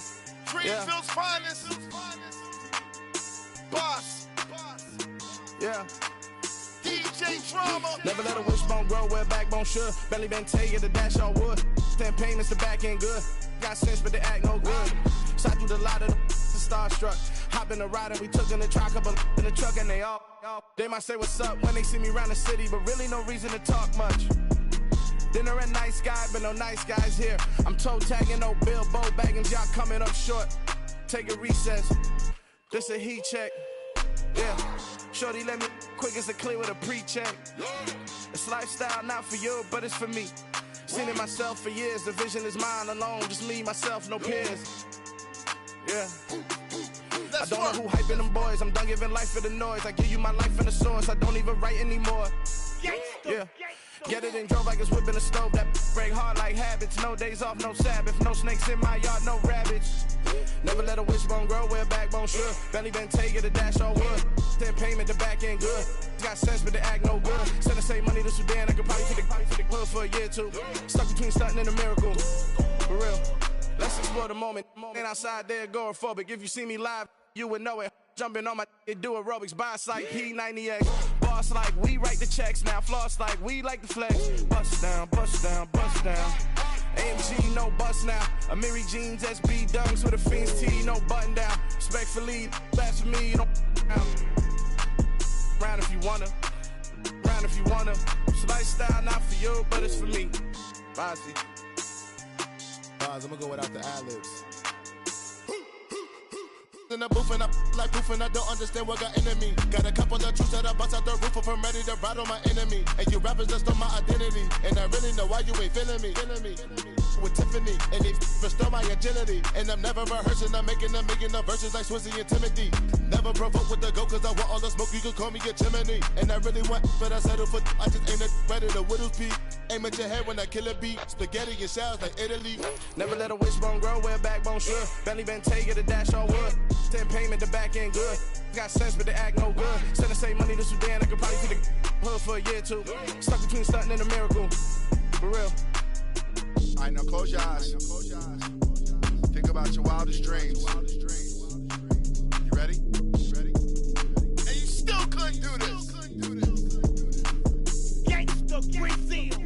Greenfield's finest. Boss. Yeah. DJ Drama. Never let a wishbone grow where backbone should. Belly been taking the dash on wood. Stand payments, the back end good. Got sense, but they act no good. Side through the lot of the starstruck. Hop in the ride and we took in the truck, couple in the truck, and they all. They might say what's up when they see me around the city, but really no reason to talk much. Dinner a nice guy, but no nice guys here. I'm toe tagging, no Bilbo Baggins, y'all coming up short. Take a recess. This a heat check. Yeah. Shorty let me quick as a clear with a pre-check. It's lifestyle not for you, but it's for me. Seen it myself for years. The vision is mine alone. Just me, myself, no peers. Yeah. I don't know who hyping them boys. I'm done giving life for the noise. I give you my life in the source. I don't even write anymore. Yeah. Get it and drove like it's whipping a stove. That break hard like habits. No days off, no Sabbath. No snakes in my yard, no rabbits. Never let a wishbone grow where a backbone should. Belly been taking a dash all wood. Then payment, the back end good. Got sense, but they act no good. Send the same money to Sudan. I could probably take the hood for a year or two. Stuck between stunting and a miracle. For real. Let's explore the moment. Ain't outside there agoraphobic. If you see me live, you would know it. Jumping on my do aerobics. Boss like P90X. Boss like we write the checks now. Floss like we like the flex. Bust down, bust down, bust down. AMG, no bust now. Amiri jeans, SB dunks with a Fiends T, no button down. Respectfully, best for me, you don't down. Round if you wanna. Round if you wanna. It's lifestyle, not for you, but it's for me. Bossy. I'm gonna go without the ad-libs. In the booth and I like proof and I don't understand what got into me. Got a couple of truths that I bust out the roof if I'm ready to battle my enemy. And you rappers just stole my identity. And I really know why you ain't feeling me. With Tiffany, and they restore my agility. And I'm never rehearsing, I'm making a million of verses like Swizzy and Timothy. Never provoke with the go, cause I want all the smoke, you can call me a chimney. And I really want, but I settle for, I just ain't ready to widow's peak. Aim at your head when I kill a beat. Spaghetti and shells like Italy. Never let a wishbone grow where a backbone should. Belly been taking a dash all wood. Then payment, the back end good. Got sense, but they act no good. Send the same money to Sudan. I could probably take the hood for a year or two. Stuck between stunting and a miracle. For real. All right, now close your eyes. Think about your wildest dreams. You ready? And you still couldn't do this. Gangsta Brazil.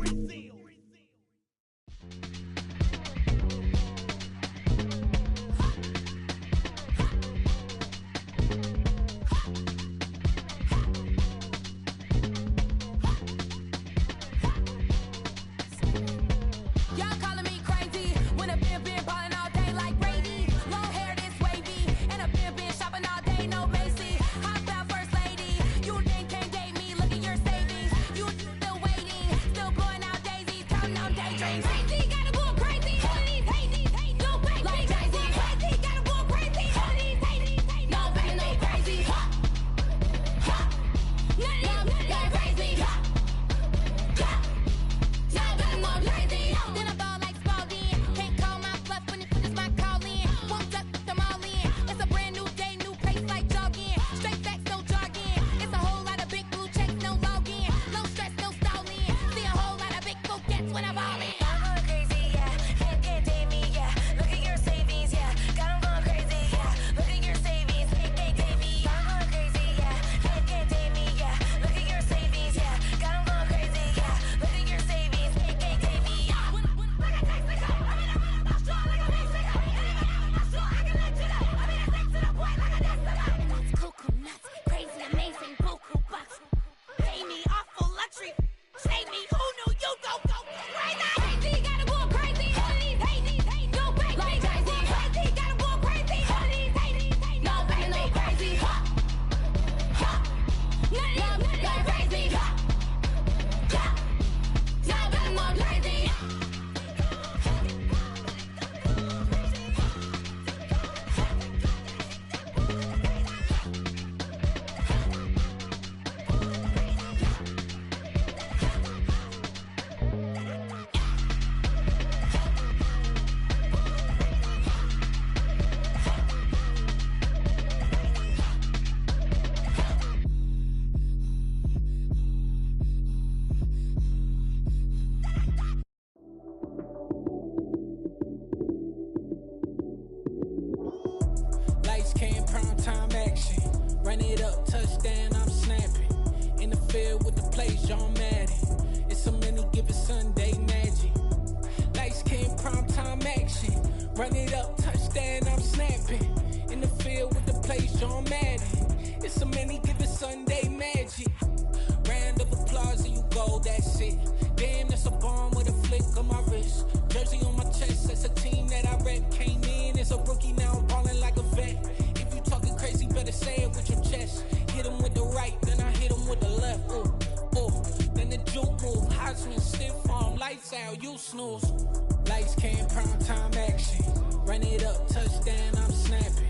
Lights, cam, prime time action. Run it up, touchdown, I'm snapping.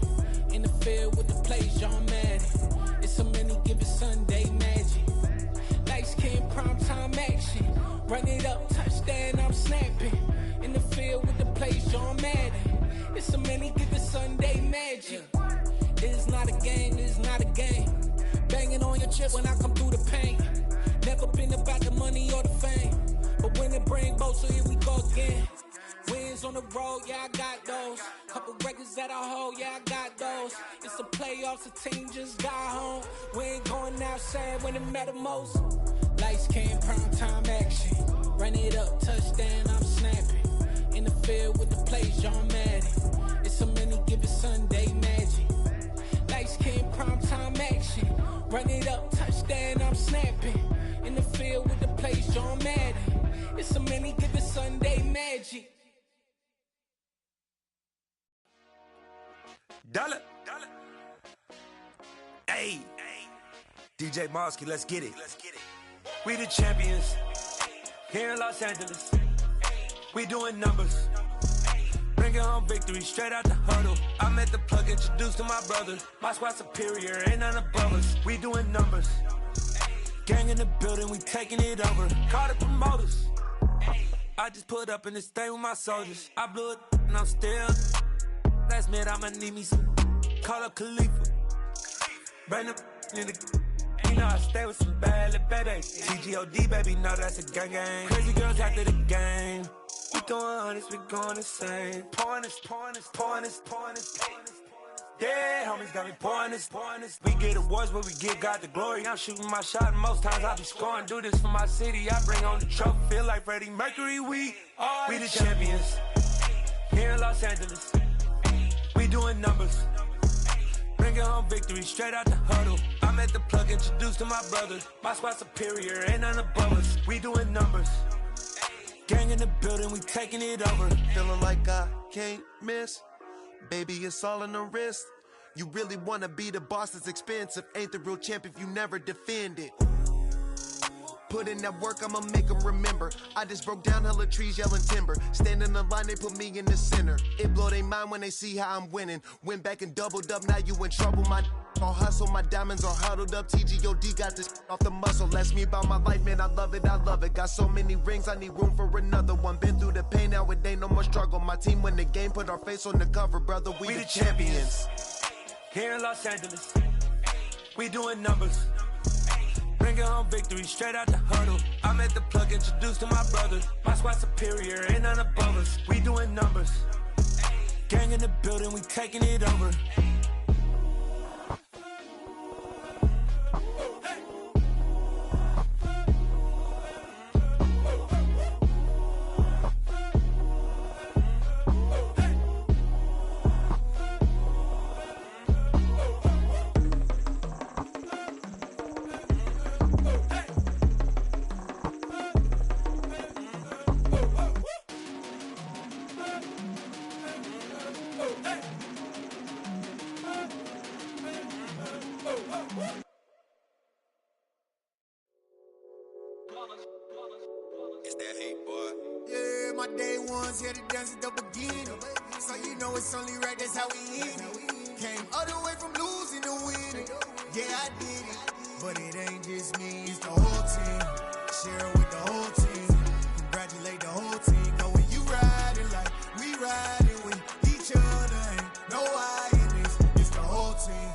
In the field with the plays, y'all mad. It's so many given Sunday magic. Light skin, primetime action. Run it up, touchdown, I'm snapping. In the field with the plays, y'all mad. It's so many given Sunday magic. It is not a game, it is not a game. Banging on your chip when I come through the pain. Never been about the money or the fame. But when it bring both, so here we go again. Wins on the road, yeah, I got those. Couple records that I hold, yeah, I got those. It's the playoffs, the team just got home. We ain't going outside when it matter most. Lights came, prime time action. Run it up, touchdown, I'm snapping. In the field with the plays, y'all mad. It's so many given Sunday magic. Lights came, prime time action. Run it up, touchdown, I'm snapping. In the field with the plays, y'all mad. It's so many given Sunday magic. Dollar. Hey. DJ Mosky, let's get it. We the champions. Here in Los Angeles. We doing numbers. Bringing home victory straight out the huddle. I met the plug, introduced to my brother. My squad superior, ain't none above us. We doing numbers. Gang in the building, we taking it over. Call the promoters. I just put up in this thing with my soldiers. I blew it and I'm still. Last minute I'ma need me some. Call up Khalifa. Bring them in the. You know I stay with some bad little babies. TGOD baby, no that's a gang gang. Crazy girls after the game. We going honest, we going insane. Pouring this. Yeah, homies got me pouring this. We get awards, but we give God the glory. I'm shooting my shot, and most times I be scoring. Do this for my city, I bring on the trophy. Feel like Freddie Mercury, we the champions. Here in Los Angeles, we doing numbers. Bringing home victory straight out the huddle. I met the plug, introduced to my brother. My squad superior, ain't none above us. We doing numbers. Gang in the building, we taking it over. Feeling like I can't miss. Baby, it's all in the wrist. You really wanna be the boss, that's expensive. Ain't the real champ if you never defend it. Put in that work, I'ma make them remember. I just broke down hella trees, yelling timber. Stand in the line, they put me in the center. It blow their mind when they see how I'm winning. Went back and doubled up, now you in trouble. My all hustle, my diamonds are huddled up. TGOD got this off the muscle. Ask me about my life, man, I love it. Got so many rings, I need room for another one. Been through the pain, now it ain't no more struggle. My team win the game, put our face on the cover, brother. We the champions. Here in Los Angeles, we doing numbers. Bringing home victory straight out the huddle. I met the plug, introduced to my brother. My squad superior, ain't none above us. We doing numbers. Gang in the building, we taking it over. It's that hate, boy. Yeah, my day ones here to dance at the beginning. So you know it's only right, that's how we end it. Came all the way from losing to winning. Yeah, I did it. But it ain't just me, it's the whole team. Share it with the whole team. Congratulate the whole team. Cause when you riding like we riding with each other, ain't no I in this. It's the whole team.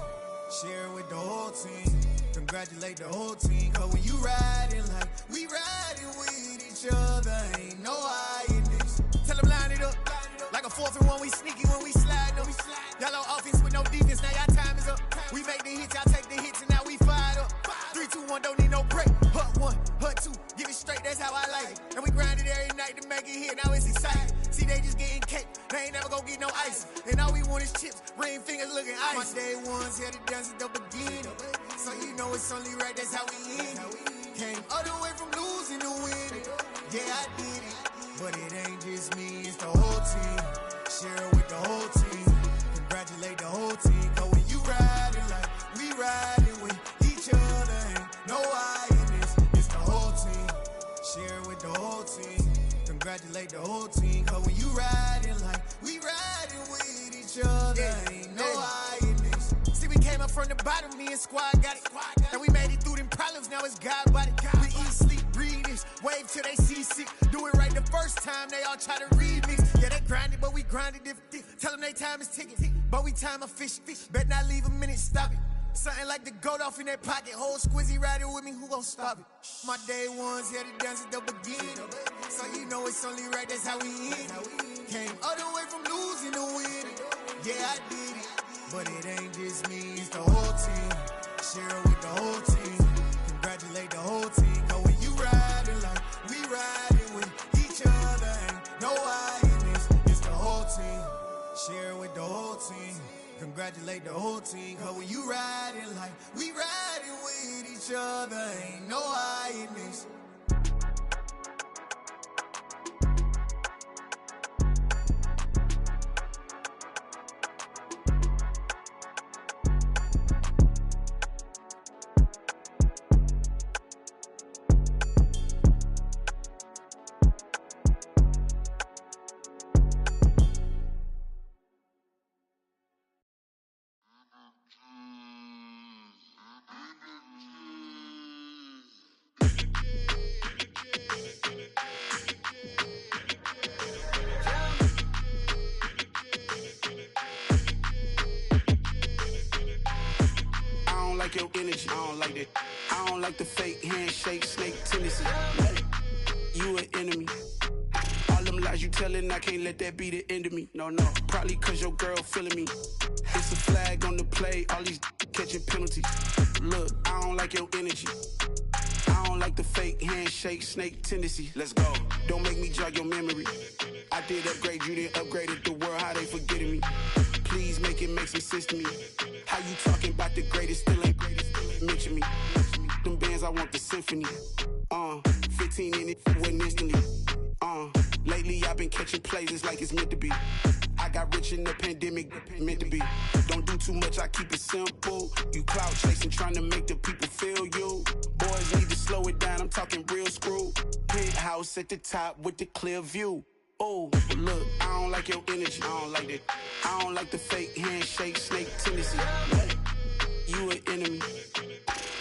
Share it with the whole team. Congratulate the whole team. Cause when you riding like we riding with each other, ain't no I in this. Tell them line it up. Like a 4th and 1, we sneaky when we slide them. Yellow offense with no defense, now y'all time is up. We make the hits, y'all take the hits, and now we fired up. 3, 2, 1, don't need no break. Hut 1, hut 2, give it straight, that's how I like it. And we grind it every night to make it hit, now it's exciting. See, they just getting cake, they ain't never gonna get no ice. And all we want is chips, ring fingers looking ice. My day ones here to dance at the beginning. So you know it's only right, that's how we end it. Came all the way from losing to winning. Yeah, I did it. But it ain't just me, it's the whole team. Share it with the whole team. Congratulate the whole team. Cause when you riding like we riding with each other, ain't no I in this. It's the whole team. Share it with the whole team. Congratulate the whole team. Cause when you riding like we riding with each other, ain't no I in this. See, we came up from the bottom, me and squad got it. And we made it through them problems, now it's God body. We eat, sleep, breathe this, wave till they see sick. Do it right the first time, they all try to remix. Yeah, they grinded, but we grinded different. Tell them they time is ticking, but we time a fish. Bet not leave a minute, stop it. Something like the goat off in their pocket. Whole squizzy riding with me, who gon' stop it? My day ones here to dance at the beginning. So you know it's only right, that's how we end. Came all the way from losing to winning. Yeah, I did it, but it ain't just me, it's the whole team. Share it with the whole team. Congratulate the whole team. Cause when you riding like we riding with each other, ain't no I in this, it's the whole team. Share it with the whole team. Congratulate the whole team. Cause when you riding like we riding with each other, ain't no I in this. Your energy, I don't like that. I don't like the fake handshake, snake tendency. You an enemy. All them lies you telling, I can't let that be the end of me. No, probably cause your girl feeling me. It's a flag on the play, all these catching penalties. Look, I don't like your energy. I don't like the fake handshake, snake tendency. Let's go. Don't make me jog your memory. I did upgrade you, then upgraded the world, how they forgetting me. Please make it make some sense to me. How you talking about the greatest, still ain't greatest, mention me. Them bands, I want the symphony. 15 in it, wasn't instantly. Lately I've been catching plays, it's like it's meant to be. I got rich in the pandemic, meant to be. Don't do too much, I keep it simple. You clout chasing, trying to make the people feel you. Boys need to slow it down, I'm talking real screw. Penthouse at the top with the clear view. Oh, look, I don't like your energy, I don't like that. I don't like the fake handshake, snake tendency. You an enemy.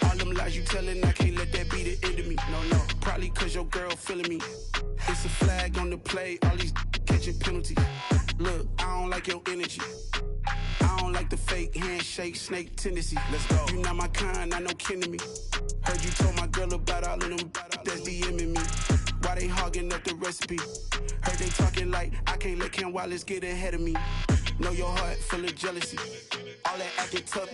All them lies you telling, I can't let that be the end of me. No, probably cause your girl feeling me. It's a flag on the play, all these catching penalties. Look, I don't like your energy. I don't like the fake handshake, snake tendency. Let's go. You not my kind, not no kin to me. Heard you told my girl about all of them that's DMing me. Why they hogging up the recipe? Heard they talking like I can't let Ken Wallace get ahead of me. Know your heart full of jealousy. All that acting tough,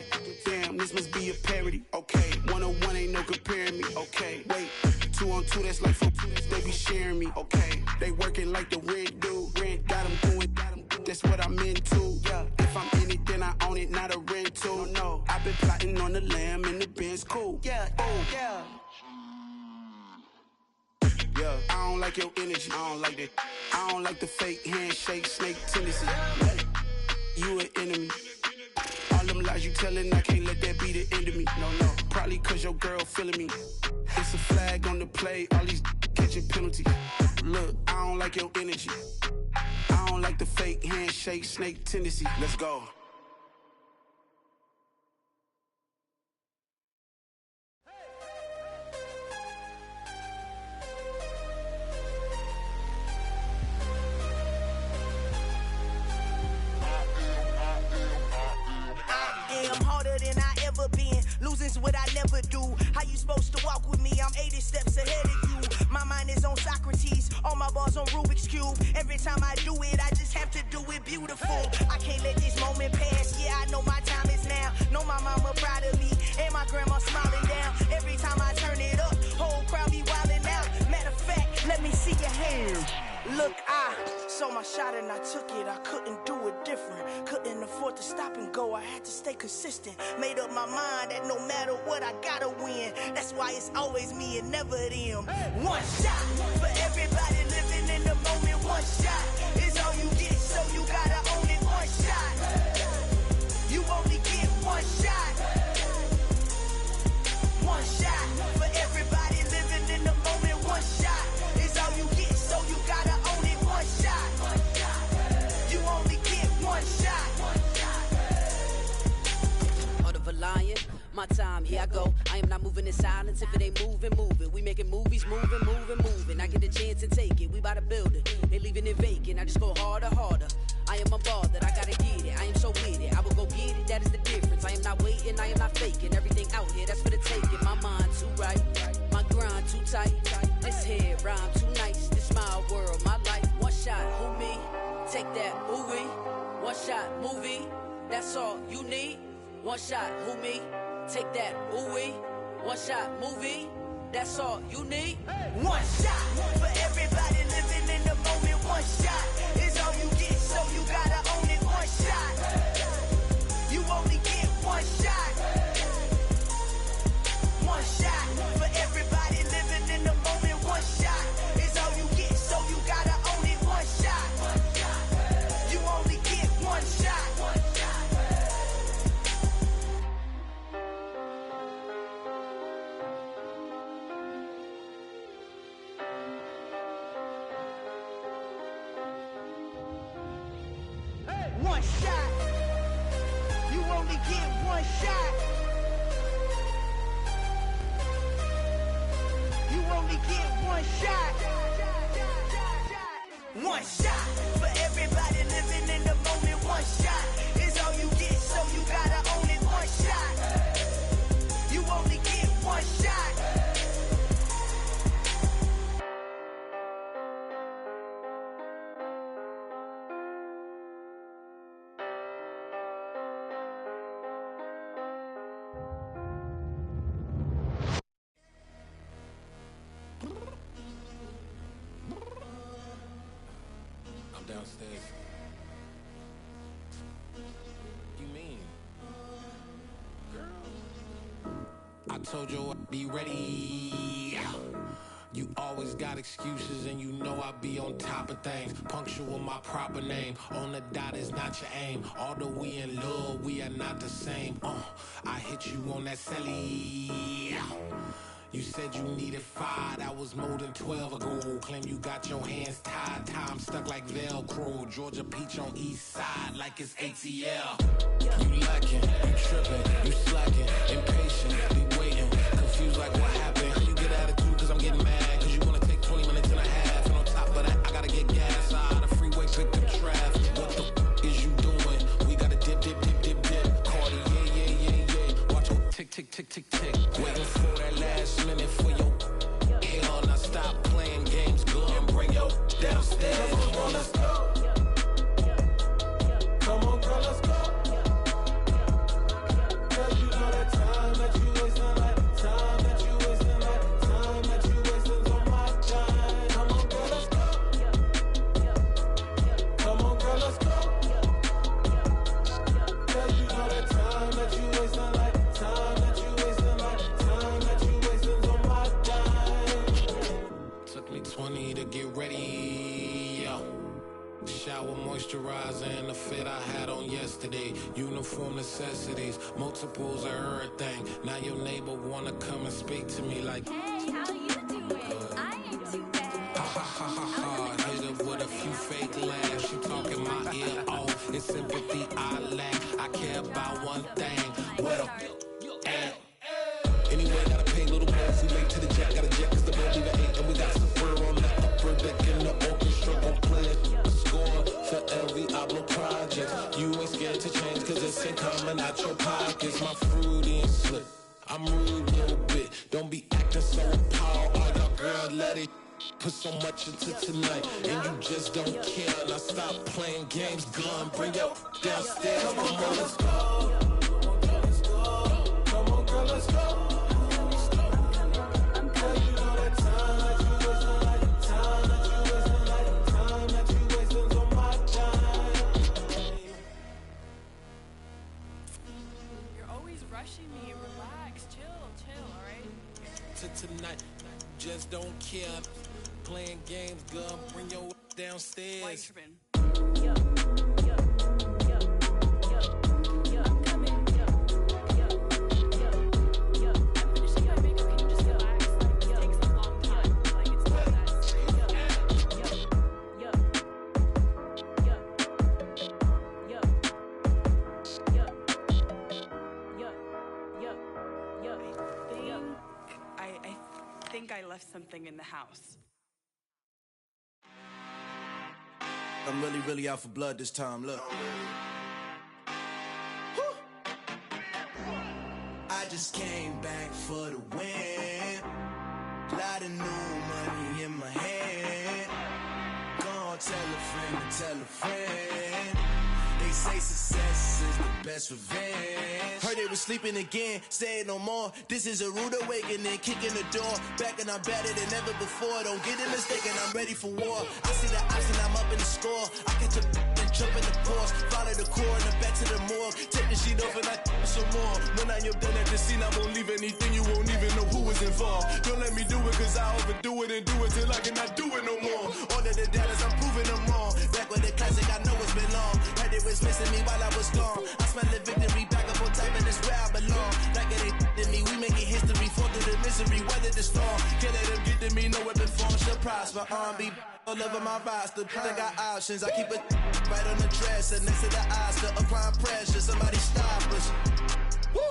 damn, this must be a parody. Okay, 101 ain't no comparing me. Okay, wait, 2 on 2, that's like 4 they be sharing me. Okay, they working like the rent do. Rent got them doing, that's what I'm into. Yeah, if I'm in it, then I own it, not a rental. No, I've been plotting on the lamb and the Benz cool. Yeah, oh, yeah. Yeah, I don't like your energy, I don't like that. I don't like the fake handshake, snake tendency. You an enemy. All them lies you telling, I can't let that be the end of me. No, probably cause your girl feeling me. It's a flag on the play, all these catching penalties. Look, I don't like your energy. I don't like the fake handshake, snake tendency. Let's go. Losing's what I never do. How you supposed to walk with me? I'm 80 steps ahead of you. My mind is on Socrates, all my balls on Rubik's Cube. Every time I do it, I just have to do it beautiful. I can't let this moment pass. Yeah, I know my time is now. Know my mama proud of me, and my grandma smiling down. Every time I turn it up, whole crowd be wildin' out. Matter of fact, let me see your hands. Look, I saw my shot and I took it. I couldn't do it different. Couldn't afford to stop and go. I had to stay consistent. Made up my mind that no matter what, I gotta win. That's why it's always me and never them. One shot for everybody living in the moment. One shot is all you get, so you gotta own it. One shot. You only get one shot. One shot for everybody living in the moment. One shot is all you get, so you gotta own it. One shot. You only get one shot. lying. My time, here I go. I am not moving in silence. If it ain't moving, moving. We making movies, moving. I get a chance to take it. We bout to build it. They leaving it vacant. I just go harder. I am a ball that I gotta get it. I am so with it. I will go get it. That is the difference. I am not waiting. I am not faking. Everything out here, that's for the taking. My mind too right. My grind too tight. This head rhyme too nice. This my world, my life. One shot, who me? Take that, ooh-wee. One shot, movie. That's all you need. One shot, who me? Take that, ooh-wee. One shot, movie. That's all you need. One shot for everybody living in the moment. One shot is all you get, so you gotta own it. One shot. You only get one shot. One shot for everybody living in the moment. One shot is all you get, so you gotta own it. One shot. You only get one shot. One shot. You only get one shot. You only get one shot. One shot for everybody living in the moment. One shot is all you get, so you gotta own it. One shot. You only get one shot. Downstairs. You mean? Girl, I told you I'd be ready. You always got excuses and you know I be on top of things. Punctual my proper name. On the dot is not your aim. Although we in love, we are not the same. I hit you on that celly. You said you needed 5, that was more than 12 ago. Claim you got your hands tied, time stuck like Velcro. Georgia Peach on east side like it's ATL. You lacking, you tripping, you slacking, impatient, be waiting, confused like what happened. You get attitude cause I'm getting mad, cause you wanna take 20 minutes and a half. And on top of that, I gotta get gas out of the freeway, pick up traffic. What the is you doing? We gotta dip. Cardi, yeah. Watch your tick. Waiting for that last minute for your hell. Now stop playing games, girl, and bring your downstairs. Come on, let's go. Come on, girl, let's go. Cause you know that time that you wasting, like time that you wasting, like time that you wasting on my time. Come on, girl, let's go. Come on, girl, let's go. Cause you know that time that you wasting, like time that you wasting, like time that you wasting on my time. Took me 20 to get ready, yo. Shower, moisturizer, and the fit I had on yesterday. Uniform necessities, multiples of everything. Now your neighbor wanna come and speak to me like, hey, how you doing? I ain't too bad. Ha. Hit her with a few fake laughs. She talking my ear off. It's sympathy I lack. I care about one thing. Well, anyway, gotta pay little more. We late to the jet, gotta jet cause the boat leave at 8. And we got some fur on the upper deck and the orchestra gon' play it. Score for every Ablo project. You ain't scared to change cause it's ain't coming out your pockets. My fruity and slip. I'm rude a little bit. Don't be acting so appalled. Oh, y'all girl, let it put so much into tonight. And you just don't care. Now stop playing games, gun. Bring your downstairs. Come on, girl, let's go. Come on, girl, let's go. Tonight, just don't care. Playing games, girl, bring your downstairs. think I left something in the house. I'm really out for blood this time, look. I just came back for the win. Lot of new money in my hand. Gonna tell a friend to tell a friend. They say success is the best revenge. Heard they was sleeping again, say it no more. This is a rude awakening, kicking the door. Back and I'm better than ever before. Don't get it mistaken, I'm ready for war. I see the option, I'm up in the score. I catch a and jump in the course. Follow the core and then back to the morgue. Take the sheet off and I some more. When I am done at the scene, I won't leave anything. You won't even know who was involved. Don't let me do it, cause I overdo it and do it till I cannot do it no more. All of the doubters, I'm proving them wrong. Back with the classic, I know it's been long. Heard it was missing me while I was gone. I smell the victory back up on top, and it's where I belong. Like it ain't to me, we making history. Fall through the misery, weather the storm. Can't let them get to me, no weapon form shall prosper. R&B all over my roster, I got options. I keep it right on the dresser, next to the Oscar. Applying pressure, somebody stop us. Woo!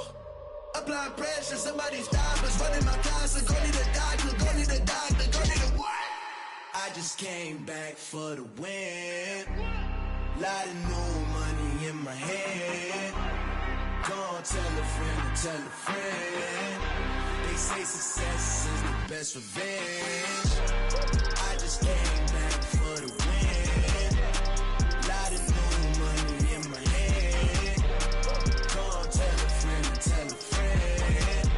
Applying pressure, somebody stop us. Running my closet, go need a doctor, go need a doctor, go need a what? I just came back for the win. Lot of new money in my hand. Gonna tell a friend to tell a friend. They say success is the best revenge. I just came back for the win. Lot of new money in my hand. Gonna tell a friend to tell a friend.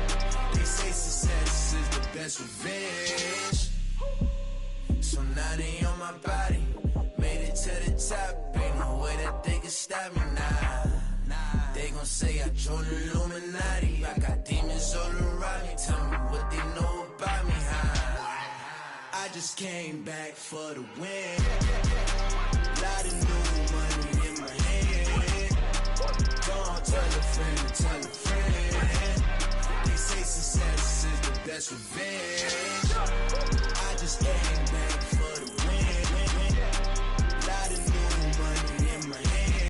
They say success is the best revenge. So now they on my body. Made it to the top. Ain't no way that they can stop me now. They gon' say I joined the Illuminati. I got demons all around me. Tell me what they know about me, huh? I just came back for the win. Lot of new money in my hand. Gonna tell a friend to tell a friend. They say success is the best revenge.